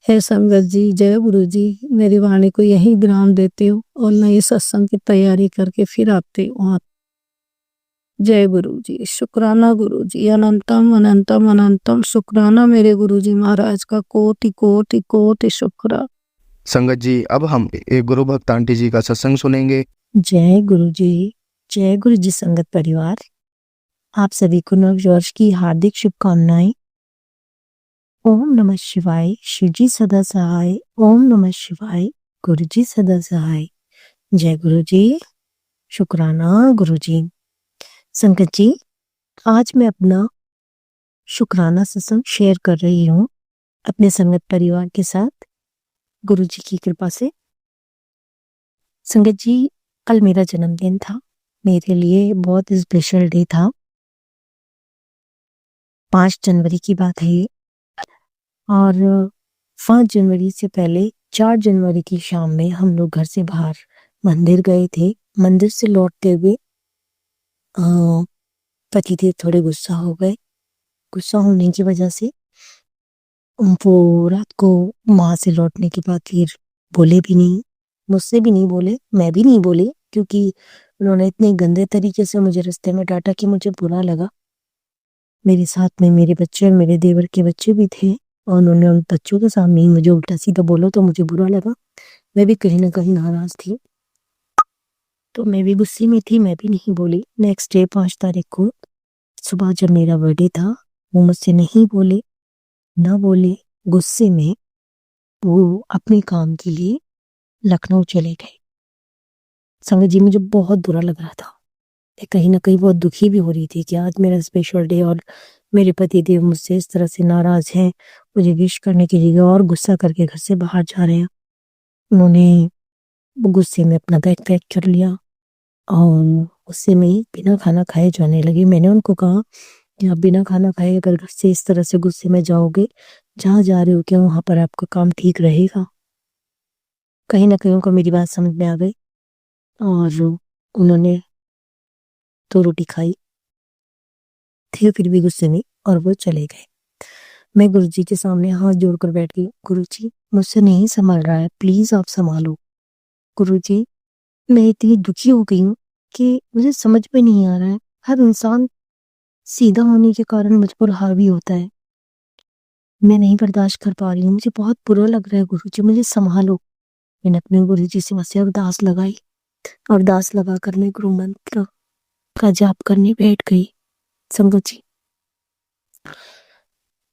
हे संगत जी, जय गुरुजी। मेरी वाणी को यही विराम देते हो और नए सत्संग की तैयारी करके फिर आते हो। जय गुरुजी, शुक्राना गुरुजी, अनंतम अनंतम अनंतम शुक्राना मेरे गुरुजी महाराज का। कोटि कोटि कोटि शुक्र। संगत जी अब हम एक गुरु भक्त आंटी जी का सत्संग सुनेंगे। जय गुरुजी, जय गुरुजी संगत परिवार। आप सभी को नववर्ष की हार्दिक शुभकामनाएं। ओम नमः शिवाय, शिवजी सदा सहाय। ओम नमः शिवाय, गुरुजी सदा सहाय। जय गुरुजी, शुक्राना गुरुजी। संगत जी, आज मैं अपना शुक्राना सत्संग शेयर कर रही हूँ अपने संगत परिवार के साथ गुरु जी की कृपा से। संगत जी, कल मेरा जन्मदिन था। मेरे लिए बहुत स्पेशल डे था। 5 जनवरी की बात है ये। और 5 जनवरी से पहले 4 जनवरी की शाम में हम लोग घर से बाहर मंदिर गए थे। मंदिर से लौटते हुए पतिदेव थोड़े गुस्सा हो गए। गुस्सा होने की वजह से वो रात को वहां से लौटने के बाद फिर बोले भी नहीं, मुझसे भी नहीं बोले, मैं भी नहीं बोली, क्योंकि उन्होंने इतने गंदे तरीके से मुझे रास्ते में डांटा कि मुझे बुरा लगा। मेरे साथ में मेरे बच्चे और मेरे देवर के बच्चे भी थे और उन्होंने उन बच्चों के सामने ही मुझे उल्टा सीधा बोला तो मुझे बुरा लगा। मैं भी कहीं ना कहीं नाराज थी, तो मैं भी गुस्से में थी, मैं भी नहीं बोली। नेक्स्ट डे 5 तारीख को सुबह जब मेरा बर्थडे था, वो मुझसे नहीं बोले, ना बोले। गुस्से में वो अपने काम के लिए लखनऊ चले गए। संगत जी, मुझे बहुत बुरा लग रहा था। मैं कहीं ना कहीं बहुत दुखी भी हो रही थी कि आज मेरा स्पेशल डे और मेरे पति देव मुझसे इस तरह से नाराज हैं, मुझे विश करने के लिए और गुस्सा करके घर से बाहर जा रहे हैं। उन्होंने गुस्से में अपना बैग पैक कर लिया और गुस्से में ही बिना खाना खाए जाने लगे। मैंने उनको कहा कि आप बिना खाना खाए अगर घर से इस तरह से गुस्से में जाओगे, जहाँ जा रहे हो क्या वहां पर आपका काम ठीक रहेगा? कहीं ना कहीं उनको मेरी बात समझ में आ गई और उन्होंने तो रोटी खाई थे फिर भी गुस्से में, और वो चले गए। मैं गुरुजी के सामने हाथ जोड़कर बैठ गई। गुरुजी, मुझसे नहीं संभल रहा है, प्लीज आप संभालो। गुरुजी, मैं इतनी दुखी हो गई हूँ कि मुझे समझ में नहीं आ रहा है। हर इंसान सीधा होने के कारण मुझ पर हावी होता है। मैं नहीं बर्दाश्त कर पा रही हूँ, मुझे बहुत बुरा लग रहा है। गुरुजी, मुझे संभालो। मैंने अपने गुरुजी से वहां से अरदास लगाई। अरदास लगाकर मैं गुरु मंत्र का जाप करने बैठ गई। संगत जी,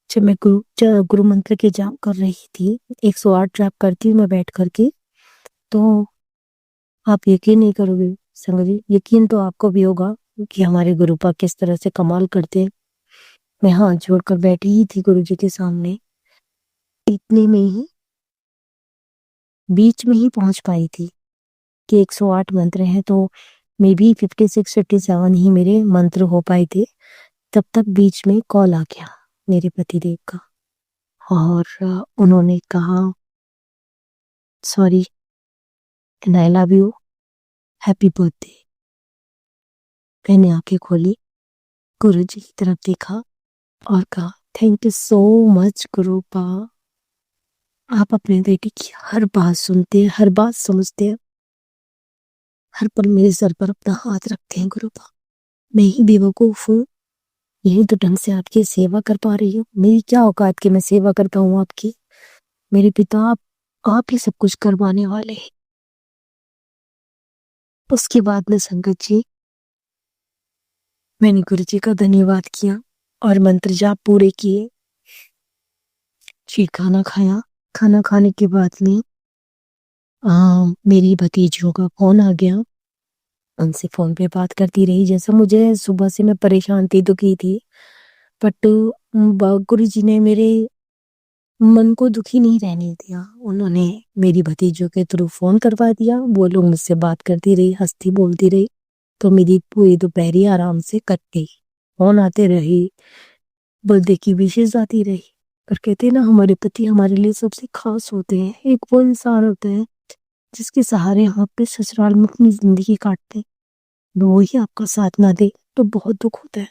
जब मैं गुरु मंत्र के जाप कर रही थी, 108 जाप करती हूँ मैं बैठ करके, तो आप यकीन नहीं करोगे संगत जी, यकीन तो आपको भी होगा कि हमारे गुरुपा किस तरह से कमाल करते हैं। मैं हाथ जोड़कर बैठी ही थी गुरु जी के सामने, इतने में ही बीच में ही पहुंच पाई थी कि 108 मंत्र हैं, तो मे बी 56 57 ही मेरे मंत्र हो पाए थे। तब तक बीच में कॉल आ गया मेरे पतिदेव का और उन्होंने कहा, sorry and I love you, happy birthday. मैंने आंखें खोली, गुरु जी की तरफ देखा और कहा, थैंक यू सो मच गुरुपा, आप अपने बेटे की हर बात सुनते हैं, हर बात समझते हैं, हर पल मेरे सर पर अपना हाथ रखते हैं गुरुपा। मैं ही बेवकूफ हूँ, यही तो ढंग से आपकी सेवा कर पा रही हूँ। मेरी क्या औकात कि मैं सेवा कर पाऊँ आपकी? मेरे पिता, आप ही सब कुछ करवाने वाले हैं। उसके बाद में संगत जी, मैंने गुरु जी का धन्यवाद किया और मंत्र जाप पूरे किए। फिर खाना खाया। खाना खाने के बाद में मेरी भतीजियों का फोन आ गया। उनसे फोन पे बात करती रही। जैसा मुझे सुबह से मैं परेशान थी, दुखी थी, बट गुरु जी ने मेरे मन को दुखी नहीं रहने दिया। उन्होंने मेरी भतीजों के थ्रू फोन करवा दिया। वो लोग मुझसे बात करती रही, हंसती बोलती रही, तो मेरी पूरी दोपहरी आराम से कट गई। फोन आते रही, बर्थडे की विशेष आती रही। पर कहते हैं ना, हमारे पति हमारे लिए सबसे खास होते हैं। एक वो इंसान होता है जिसके सहारे हम अपने ससुराल में अपनी जिंदगी काटते हैं, वो ही आपका साथ ना दे तो बहुत दुख होता है।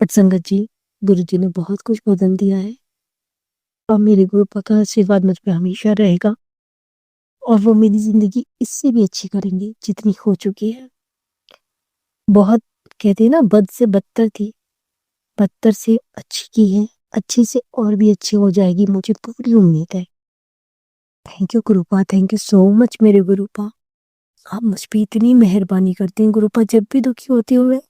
बट संगत जी, गुरु जी ने बहुत कुछ बदल दिया है और मेरे गुरु का आशीर्वाद मुझ पे हमेशा रहेगा और वो मेरी जिंदगी इससे भी अच्छी करेंगे जितनी हो चुकी है। बहुत कहते हैं ना, बद से बदतर थी, बदतर से अच्छी की है, अच्छी से और भी अच्छी हो जाएगी, मुझे पूरी उम्मीद है। Thank you गुरुपा, thank you so much मेरे गुरुपा। आप मुझ पे इतनी मेहरबानी करते हैं गुरुपा। जब भी दुखी होती हूँ मैं,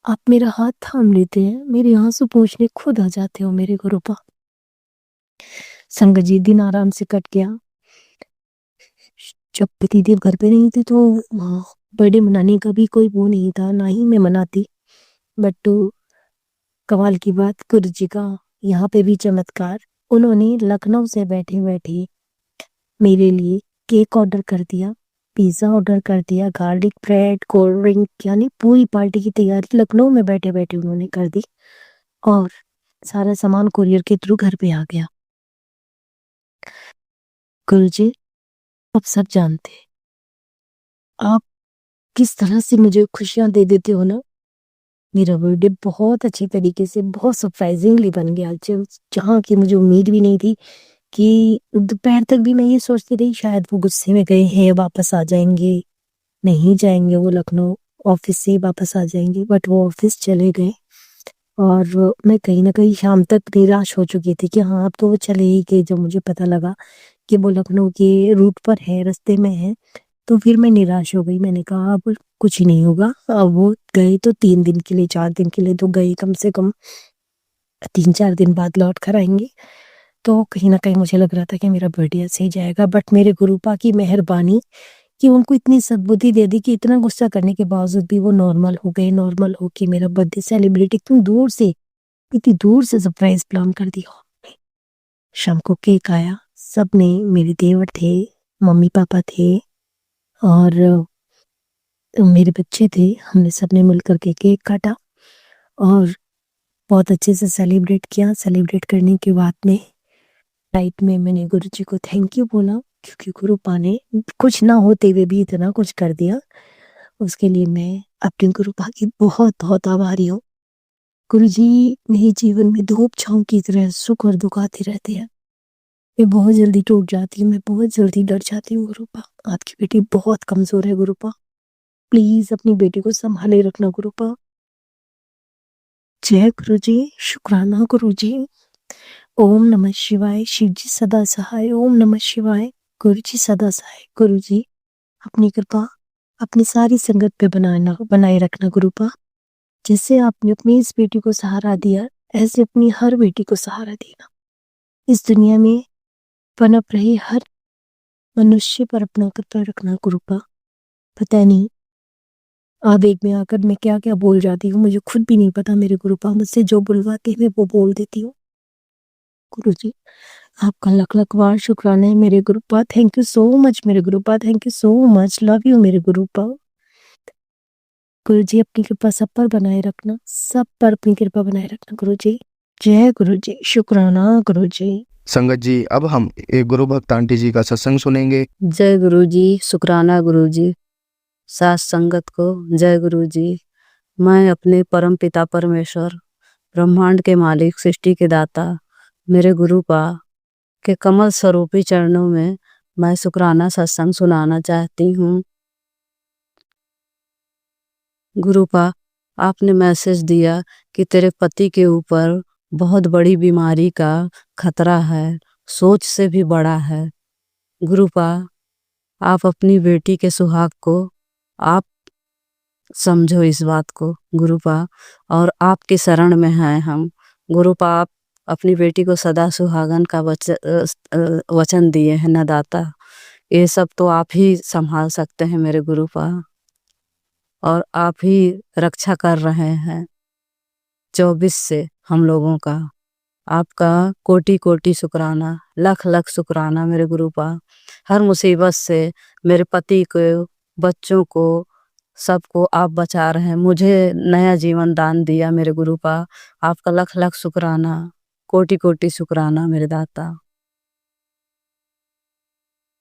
आप मेरा हाथ थाम लेते हैं, मेरे आंसू पोंछने खुद आ जाते हो मेरे गुरुपा। संगत जी, दिन आराम से कट गया। जब पतिदेव घर पे नहीं थे तो बर्थडे मनाने का भी कोई वो नहीं था, ना ही मैं मनाती। बट कमाल की बात, गुरुजी का यहाँ पे भी चमत्कार। उन्होंने लखनऊ से बैठे-बैठे मेरे लिए केक ऑर्डर कर दिया, पिज़्ज़ा ऑर्डर कर दिया, गार्लिक ब्रेड, कोल्ड ड्रिंक, यानी पूरी पार्टी की तैयारी लखनऊ में बैठे-बैठे उन्होंने कर दी और सारा सामान कोरियर के थ्रू घर पे आ गया। गुरुजी, आप सब जानते हैं, आप किस तरह से मुझे खुशियाँ दे देते हो ना। मेरा बर्थडे बहुत अच्छे तरीके से, बहुत सरप्राइजिंगली बन गया, जहाँ की मुझे उम्मीद भी नहीं थी कि दोपहर तक भी मैं ये सोचती रही शायद वो गुस्से में गए हैं, वापस आ जाएँगे। नहीं जाएँगे वो लखनऊ, ऑफ़िस से ही वापस आ जाएँगे, बट वो ऑफ़िस चले गए और मैं कहीं न कहीं शाम तक निराश हो चुकी थी कि हाँ, अब तो वो चले ही गए। जब मुझे पता लगा कि वो लखनऊ के रूट पर है, रास्ते में है, तो फिर मैं निराश हो गई। मैंने कहा अब कुछ ही नहीं होगा, अब वो गए तो 3 दिन के लिए, 4 दिन के लिए तो गए, कम से कम 3-4 दिन बाद लौट कर आएँगे। तो कहीं न कहीं मुझे लग रहा था कि मेरा बर्थडे ऐसे ही जाएगा, बट मेरे गुरुपा की मेहरबानी कि उनको इतनी सद्बुद्धि दे दी कि इतना गुस्सा करने के बावजूद भी वो नॉर्मल हो गए, नॉर्मल होके मेरा बर्थडे सेलिब्रेट इतनी दूर से सरप्राइज़ प्लान कर दिया उन्होंने। शाम को केक आया, सबने, मेरे देवर थे, मम्मी-पापा थे और मेरे बच्चे थे, हमने सबने मिल कर के केक काटा और बहुत अच्छे से सेलिब्रेट किया। सेलिब्रेट करने के बाद में नाइट में मैंने गुरुजी को थैंक यू बोला, क्योंकि गुरुपा ने कुछ ना होते हुए भी इतना कुछ कर दिया। उसके लिए मैं अपने गुरुपा की बहुत-बहुत आभारी हूँ। गुरुजी मेरे जीवन में धूप-छाँव की तरह सुख और दुःख आते रहते हैं। मैं बहुत जल्दी टूट जाती हूँ, मैं बहुत जल्दी डर जाती हूँ गुरुपा। आपकी बेटी बहुत कमज़ोर है गुरुपा। प्लीज़ अपनी बेटी को सँभाले रखना गुरुपा। जय गुरुजी, शुक्राना गुरुजी। ओम नमः शिवाय, शिव जी सदा सहाय। ओम नमः शिवाय, गुरुजी सदा सहाय। गुरुजी, अपनी कृपा अपनी सारी संगत पे बनाए रखना गुरुपा। जैसे आपने अपनी इस बेटी को सहारा दिया, ऐसे अपनी हर बेटी को सहारा देना। इस दुनिया में पनप रहे हर मनुष्य पर अपना कृपा रखना गुरुपा। पता नहीं आवेग में आकर मैं क्या-क्या बोल जाती हूँ, मुझे खुद भी नहीं पता। मेरे गुरुपा मुझसे जो बुलवाते हैं मैं वो बोल देती हूँ। गुरुजी, आपका लख-लख बार शुक्राना है मेरे गुरुपा। थैंक यू सो मच मेरे गुरुपा, thank you so much. Love you मेरे गुरुपा। गुरुजी, अपनी कृपा सब पर बनाए रखना, सब पर अपनी कृपा बनाए रखना गुरुजी। जय गुरुजी, शुक्राना गुरुजी। संगत जी, अब हम एक गुरु भक्त आंटी जी का सत्संग सुनेंगे। जय गुरुजी, शुक्राना गुरुजी। साथ संगत को जय गुरुजी। मैं अपने परम पिता परमेश्वर, ब्रह्मांड के मालिक, सृष्टि के दाता, मेरे गुरुपा के कमल स्वरूपी चरणों में मैं शुक्राना सत्संग सुनाना चाहती हूँ। गुरुपा, आपने मैसेज दिया कि तेरे पति के ऊपर बहुत बड़ी बीमारी का खतरा है, सोच से भी बड़ा है। गुरुपा, आप अपनी बेटी के सुहाग को आप समझो इस बात को गुरुपा, और आपकी शरण में हैं हम। गुरुपा, आप अपनी बेटी को सदा सुहागन का वचन दिए हैं न दाता। ये सब तो आप ही संभाल सकते हैं मेरे गुरुपा, और आप ही रक्षा कर रहे हैं 24 से हम लोगों का। आपका कोटि-कोटि शुक्राना, लख-लख शुक्राना मेरे गुरुपा। हर मुसीबत से मेरे पति को, बच्चों को, सबको आप बचा रहे हैं। मुझे नया जीवन दान दिया मेरे गुरुपा। आपका लख-लख शुक्राना, कोटि-कोटि शुक्राना मेरे दाता।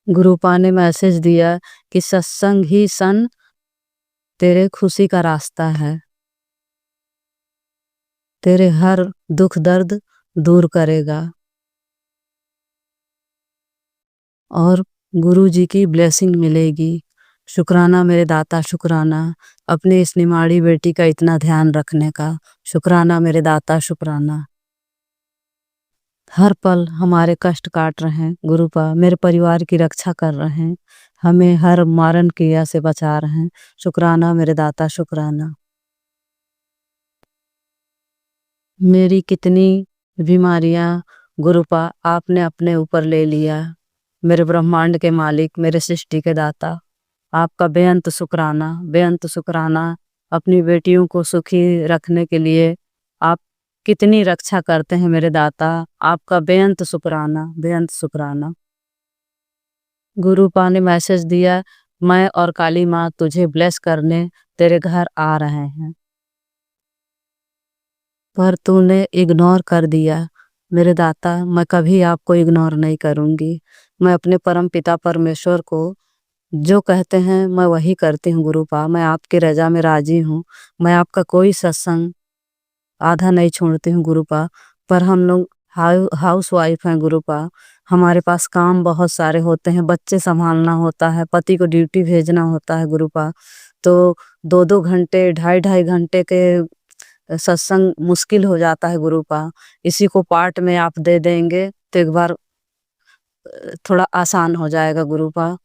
गुरुपा ने मैसेज दिया कि सत्संग ही सन तेरे खुशी का रास्ता है, तेरे हर दुख दर्द दूर करेगा और गुरुजी की ब्लेसिंग मिलेगी। शुक्राना मेरे दाता, शुक्राना अपने इस निमाड़ी बेटी का इतना ध्यान रखने का। शुक्राना मेरे दाता, शुक्राना। हर पल हमारे कष्ट काट रहे हैं गुरुपा, मेरे परिवार की रक्षा कर रहे हैं, हमें हर मारण क्रिया से बचा रहे हैं। शुक्राना मेरे दाता, शुक्राना। मेरी कितनी बीमारियां गुरुपा आपने अपने ऊपर ले लिया, मेरे ब्रह्मांड के मालिक, मेरे सृष्टि के दाता। आपका बेअंत शुक्राना, बेअंत शुक्राना। अपनी बेटियों को सुखी रखने के लिए आप कितनी रक्षा करते हैं मेरे दाता, आपका बेअंत शुक्राना, बेअंत शुक्राना। गुरुपा ने मैसेज दिया, मैं और काली माँ तुझे ब्लेस करने तेरे घर आ रहे हैं, पर तूने इग्नोर कर दिया मेरे दाता। मैं कभी आपको इग्नोर नहीं करूंगी। मैं अपने परम पिता परमेश्वर को जो कहते हैं मैं वही करती हूँ गुरुपा। मैं आपकी रजा में राजी हूँ। मैं आपका कोई सत्संग आधा नहीं छोड़ती हूँ गुरुपा। पर हम लोग हाउस वाइफ हैं गुरुपा। हमारे पास काम बहुत सारे होते हैं, बच्चे संभालना होता है, पति को ड्यूटी भेजना होता है गुरुपा। तो 2-2 घंटे 2.5-2.5 घंटे के सत्संग मुश्किल हो जाता है गुरुपा। इसी को पार्ट में आप दे देंगे तो एक बार थोड़ा आसान हो जाएगा गुरुपा।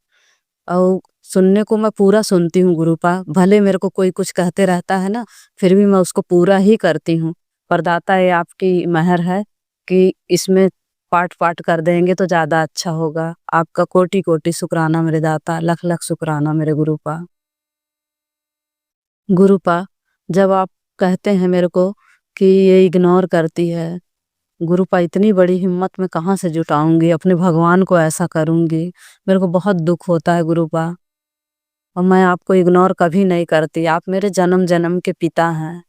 और सुनने को मैं पूरा सुनती हूँ गुरुपा। भले मेरे को कोई कुछ कहते रहता है ना, फिर भी मैं उसको पूरा ही करती हूँ। पर दाता ये आपकी मेहर है कि इसमें पार्ट पार्ट कर देंगे तो ज्यादा अच्छा होगा। आपका कोटि कोटि शुक्राना मेरे दाता, लख लख शुक्राना मेरे गुरुपा। गुरुपा, जब आप कहते हैं मेरे को कि ये इग्नोर करती है, गुरुपा इतनी बड़ी हिम्मत मैं कहाँ से जुटाऊंगी, अपने भगवान को ऐसा करूंगी। मेरे को बहुत दुख होता है गुरुपा। और मैं आपको इग्नोर कभी नहीं करती। आप मेरे जन्म जन्म के पिता हैं,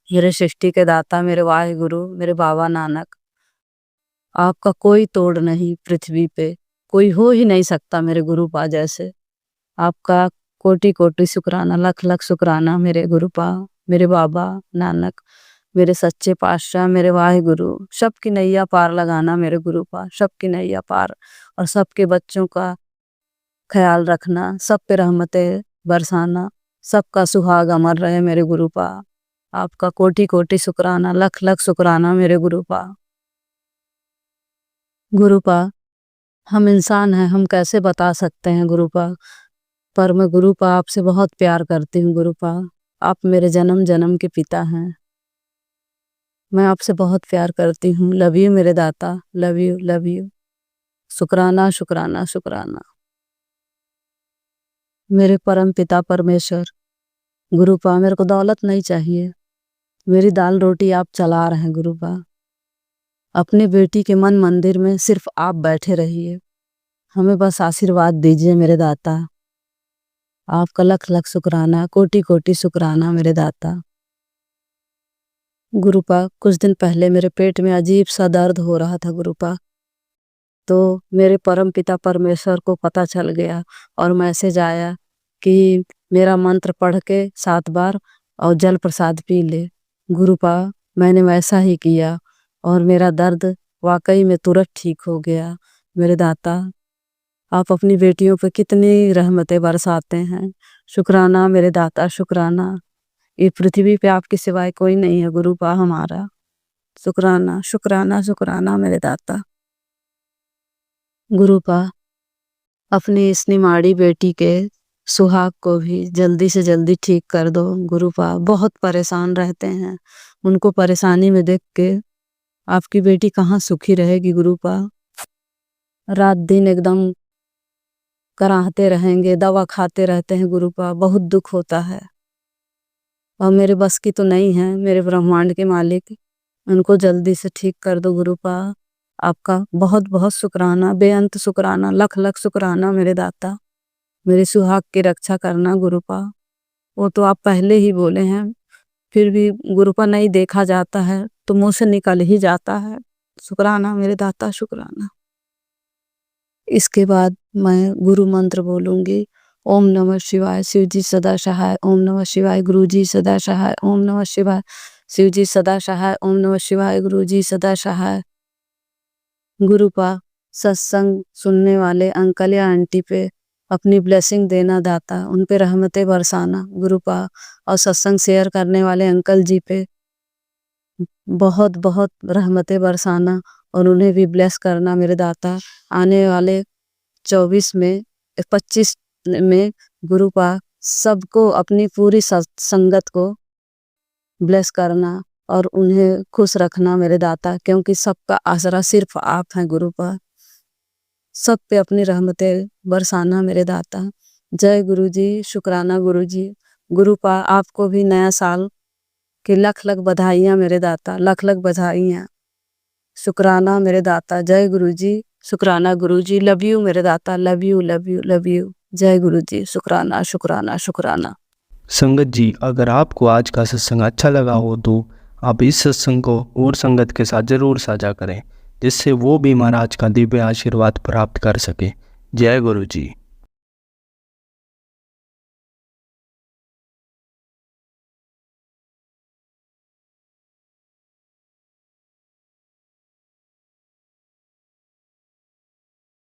मेरे सृष्टि के दाता, मेरे वाहिगुरु, मेरे बाबा नानक। आपका कोई तोड़ नहीं पृथ्वी पे, कोई हो ही नहीं सकता मेरे गुरुपा जैसे। आपका कोटि कोटि शुक्राना, लख लख शुक्राना मेरे गुरुपा, मेरे बाबा नानक, मेरे सच्चे पातशाह, मेरे वाहिगुरु। सबकी नैया पार लगाना मेरे गुरुपा, सबकी नैया पार। और सबके बच्चों का ख्याल रखना, सब पे रहमतें बरसाना, सबका सुहाग अमर रहे मेरे गुरुपा। आपका कोटि कोटि शुक्राना, लख लख शुक्राना मेरे गुरुपा। गुरुपा, हम इंसान हैं, हम कैसे बता सकते हैं गुरुपा, पर मैं गुरुपा आपसे बहुत प्यार करती हूँ गुरुपा। आप मेरे जन्म जन्म के पिता हैं। मैं आपसे बहुत प्यार करती हूँ। लव यू मेरे दाता, लव यू, लव यू। शुक्राना शुक्राना शुक्राना मेरे परम पिता परमेश्वर। गुरुपा, मेरे को दौलत नहीं चाहिए, मेरी दाल रोटी आप चला रहे हैं गुरुपा। अपने बेटी के मन मंदिर में सिर्फ आप बैठे रहिए, हमें बस आशीर्वाद दीजिए मेरे दाता। आपका लख लख शुक्राना, कोटि कोटि शुक्राना मेरे दाता। गुरुपा, कुछ दिन पहले मेरे पेट में अजीब सा दर्द हो रहा था गुरुपा। तो मेरे परम पिता परमेश्वर को पता चल गया और मैसेज आया कि मेरा मंत्र पढ़ के 7 बार और जल प्रसाद पी ले। गुरुपा, मैंने वैसा ही किया और मेरा दर्द वाकई में तुरंत ठीक हो गया। मेरे दाता, आप अपनी बेटियों पे कितनी रहमतें बरसाते हैं। शुक्राना मेरे दाता, शुक्राना। ये पृथ्वी पे आपके सिवाय कोई नहीं है गुरुपा हमारा। शुक्राना शुक्राना शुक्राना मेरे दाता। गुरुपा, अपनी इस निमाड़ी बेटी के सुहाग को भी जल्दी से जल्दी ठीक कर दो गुरुपा। बहुत परेशान रहते हैं, उनको परेशानी में देख के आपकी बेटी कहाँ सुखी रहेगी गुरुपा। रात दिन एकदम कराहते रहेंगे, दवा खाते रहते हैं गुरुपा, बहुत दुख होता है। और मेरे बस की तो नहीं है, मेरे ब्रह्मांड के मालिक, उनको जल्दी से ठीक कर दो गुरुपा। आपका बहुत बहुत शुक्राना, बेअंत शुक्राना, लख लख शुक्राना मेरे दाता। मेरे सुहाग की रक्षा करना गुरुपा। वो तो आप पहले ही बोले हैं, फिर भी गुरुपा नहीं देखा जाता है तो मुंह से निकल ही जाता है। शुक्राना मेरे दाता, शुक्राना। इसके बाद मैं गुरु मंत्र बोलूंगी। ओम नमः शिवाय, शिव जी सदा सहाय। ओम नमः शिवाय, गुरु जी सदा सहाय। ओम नमः शिवाय, शिव जी सदा सहाय। ओम नमः शिवाय, गुरु जी सदा सहाय। गुरुपा, सत्संग सुनने वाले अंकल या आंटी पे अपनी ब्लेसिंग देना दाता, उन पे रहमतें बरसाना गुरुपा। और सत्संग शेयर करने वाले अंकल जी पे बहुत बहुत रहमतें बरसाना और उन्हें भी ब्लेस करना मेरे दाता। आने वाले 24 में 25 में गुरुपा सबको, अपनी पूरी संगत को ब्लेस करना और उन्हें खुश रखना मेरे दाता, क्योंकि सबका आसरा सिर्फ आप हैं गुरुपा। सब पे अपनी रहमतें बरसाना मेरे दाता। जय गुरु जी, शुक्राना गुरु जी। गुरुपा आपको भी नया साल की लख लख बधाइयाँ मेरे दाता, लख लख बधाइयाँ। शुक्राना मेरे दाता, जय गुरु जी, शुक्राना गुरु जी। लव यू मेरे दाता, love you love you love you. जय गुरु जी, शुक्राना शुक्राना शुक्राना। संगत जी, अगर आपको आज का सत्संग अच्छा लगा हो तो आप इस सत्संग को और संगत के साथ ज़रूर साझा करें, जिससे वो भी महाराज का दिव्य आशीर्वाद प्राप्त कर सके। जय गुरु जी।